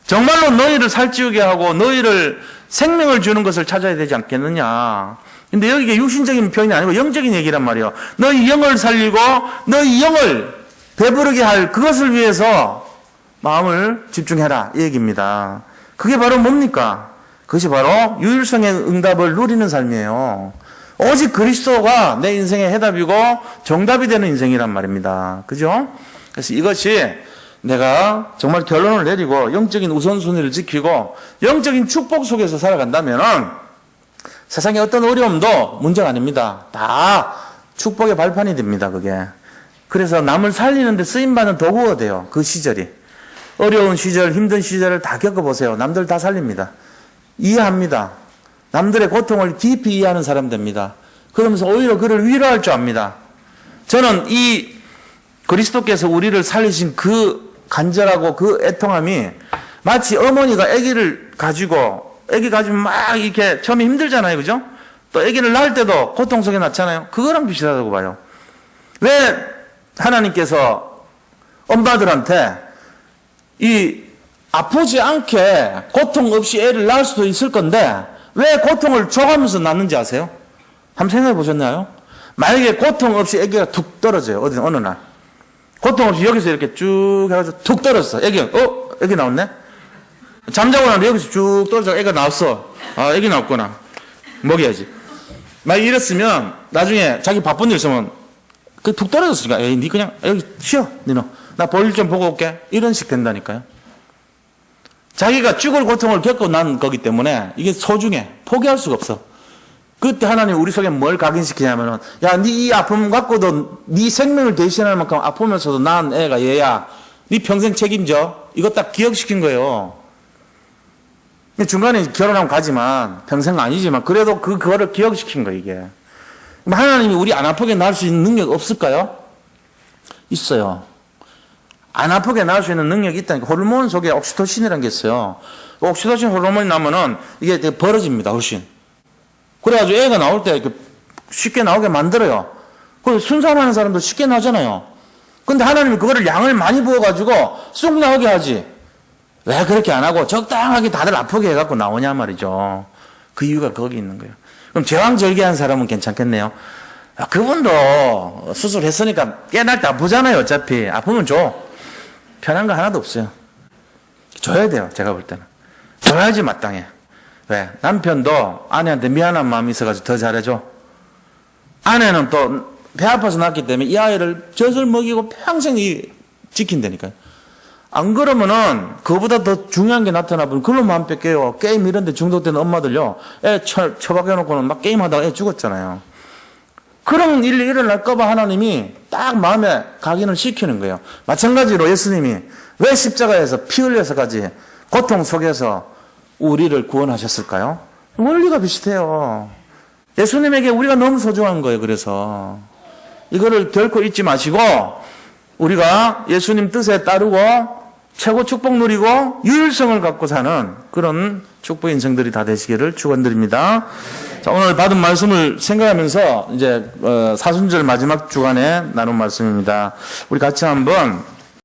정말로 너희를 살찌우게 하고 너희를 생명을 주는 것을 찾아야 되지 않겠느냐. 근데 여기가 육신적인 표현이 아니고 영적인 얘기란 말이에요. 너희 영을 살리고 너희 영을 배부르게 할 그것을 위해서 마음을 집중해라 이 얘기입니다. 그게 바로 뭡니까? 그것이 바로 유일성의 응답을 누리는 삶이에요. 오직 그리스도가 내 인생의 해답이고 정답이 되는 인생이란 말입니다. 그죠? 그래서 이것이 내가 정말 결론을 내리고 영적인 우선순위를 지키고 영적인 축복 속에서 살아간다면 세상의 어떤 어려움도 문제가 아닙니다. 다 축복의 발판이 됩니다. 그게. 그래서 남을 살리는 데 쓰임받는 도구가 돼요. 그 시절이. 어려운 시절, 힘든 시절을 다 겪어보세요. 남들 다 살립니다. 이해합니다. 남들의 고통을 깊이 이해하는 사람 됩니다. 그러면서 오히려 그를 위로할 줄 압니다. 저는 이 그리스도께서 우리를 살리신 그 간절하고 그 애통함이 마치 어머니가 아기를 가지고 아기 가지면 막 이렇게 처음에 힘들잖아요. 그죠? 또 아기를 낳을 때도 고통 속에 낳잖아요. 그거랑 비슷하다고 봐요. 왜 하나님께서 엄마들한테 이 아프지 않게 고통 없이 애를 낳을 수도 있을 건데 왜 고통을 줘가면서 낳는지 아세요? 한번 생각해 보셨나요? 만약에 고통 없이 아기가 툭 떨어져요. 어느 날. 고통 없이 여기서 이렇게 쭉 해가지고 툭 떨어졌어. 아기 나왔네? 잠자고 나는데 여기서 쭉 떨어져 애가 나왔어. 아, 애기 나왔구나. 먹여야지. 만약 이랬으면 나중에 자기 바쁜 일 있으면 그 툭 떨어졌으니까 에이, 니 그냥 여기 쉬어. 니너. 나 볼일 좀 보고 올게. 이런 식 된다니까요. 자기가 죽을 고통을 겪고 난 거기 때문에 이게 소중해. 포기할 수가 없어. 그때 하나님 우리 속에 뭘 각인시키냐면은 야, 니 이 아픔 갖고도 니 생명을 대신할 만큼 아프면서도 낳은 애가 얘야. 니 평생 책임져. 이거 딱 기억시킨 거예요. 중간에 결혼하면 가지만 평생 아니지만 그래도 그거를 기억시킨 거예요. 이게. 하나님이 우리 안 아프게 낳을 수 있는 능력 없을까요? 있어요. 안 아프게 낳을 수 있는 능력이 있다니까. 호르몬 속에 옥시토신이라는 게 있어요. 옥시토신 호르몬이 나면은 이게 되게 벌어집니다. 훨씬. 그래가지고 애가 나올 때 이렇게 쉽게 나오게 만들어요. 그 순산하는 사람도 쉽게 나잖아요. 근데 하나님이 그거를 양을 많이 부어가지고 쑥 나오게 하지. 왜 그렇게 안 하고 적당하게 다들 아프게 해갖고 나오냐 말이죠. 그 이유가 거기 있는 거예요. 그럼 제왕절개한 사람은 괜찮겠네요. 아, 그분도 수술했으니까 깨날 때 아프잖아요. 어차피 아프면 줘. 편한 거 하나도 없어요. 줘야 돼요. 제가 볼 때는. 줘야지 마땅해. 왜? 남편도 아내한테 미안한 마음이 있어가지고 더 잘해줘. 아내는 또 배 아파서 낳기 때문에 이 아이를 젖을 먹이고 평생 지킨다니까요. 안 그러면은 그보다 더 중요한 게 나타나버리면 그걸로 마음 뺏겨요. 게임 이런 데 중독되는 엄마들요. 애 처박혀놓고는 막 게임하다가 애 죽었잖아요. 그런 일이 일어날까봐 하나님이 딱 마음에 각인을 시키는 거예요. 마찬가지로 예수님이 왜 십자가에서 피 흘려서까지 고통 속에서 우리를 구원하셨을까요? 원리가 비슷해요. 예수님에게 우리가 너무 소중한 거예요. 그래서 이거를 결코 잊지 마시고 우리가 예수님 뜻에 따르고 최고 축복 누리고 유일성을 갖고 사는 그런 축복의 인생들이 다 되시기를 축원드립니다. 자, 오늘 받은 말씀을 생각하면서 이제 사순절 마지막 주간에 나눈 말씀입니다. 우리 같이 한번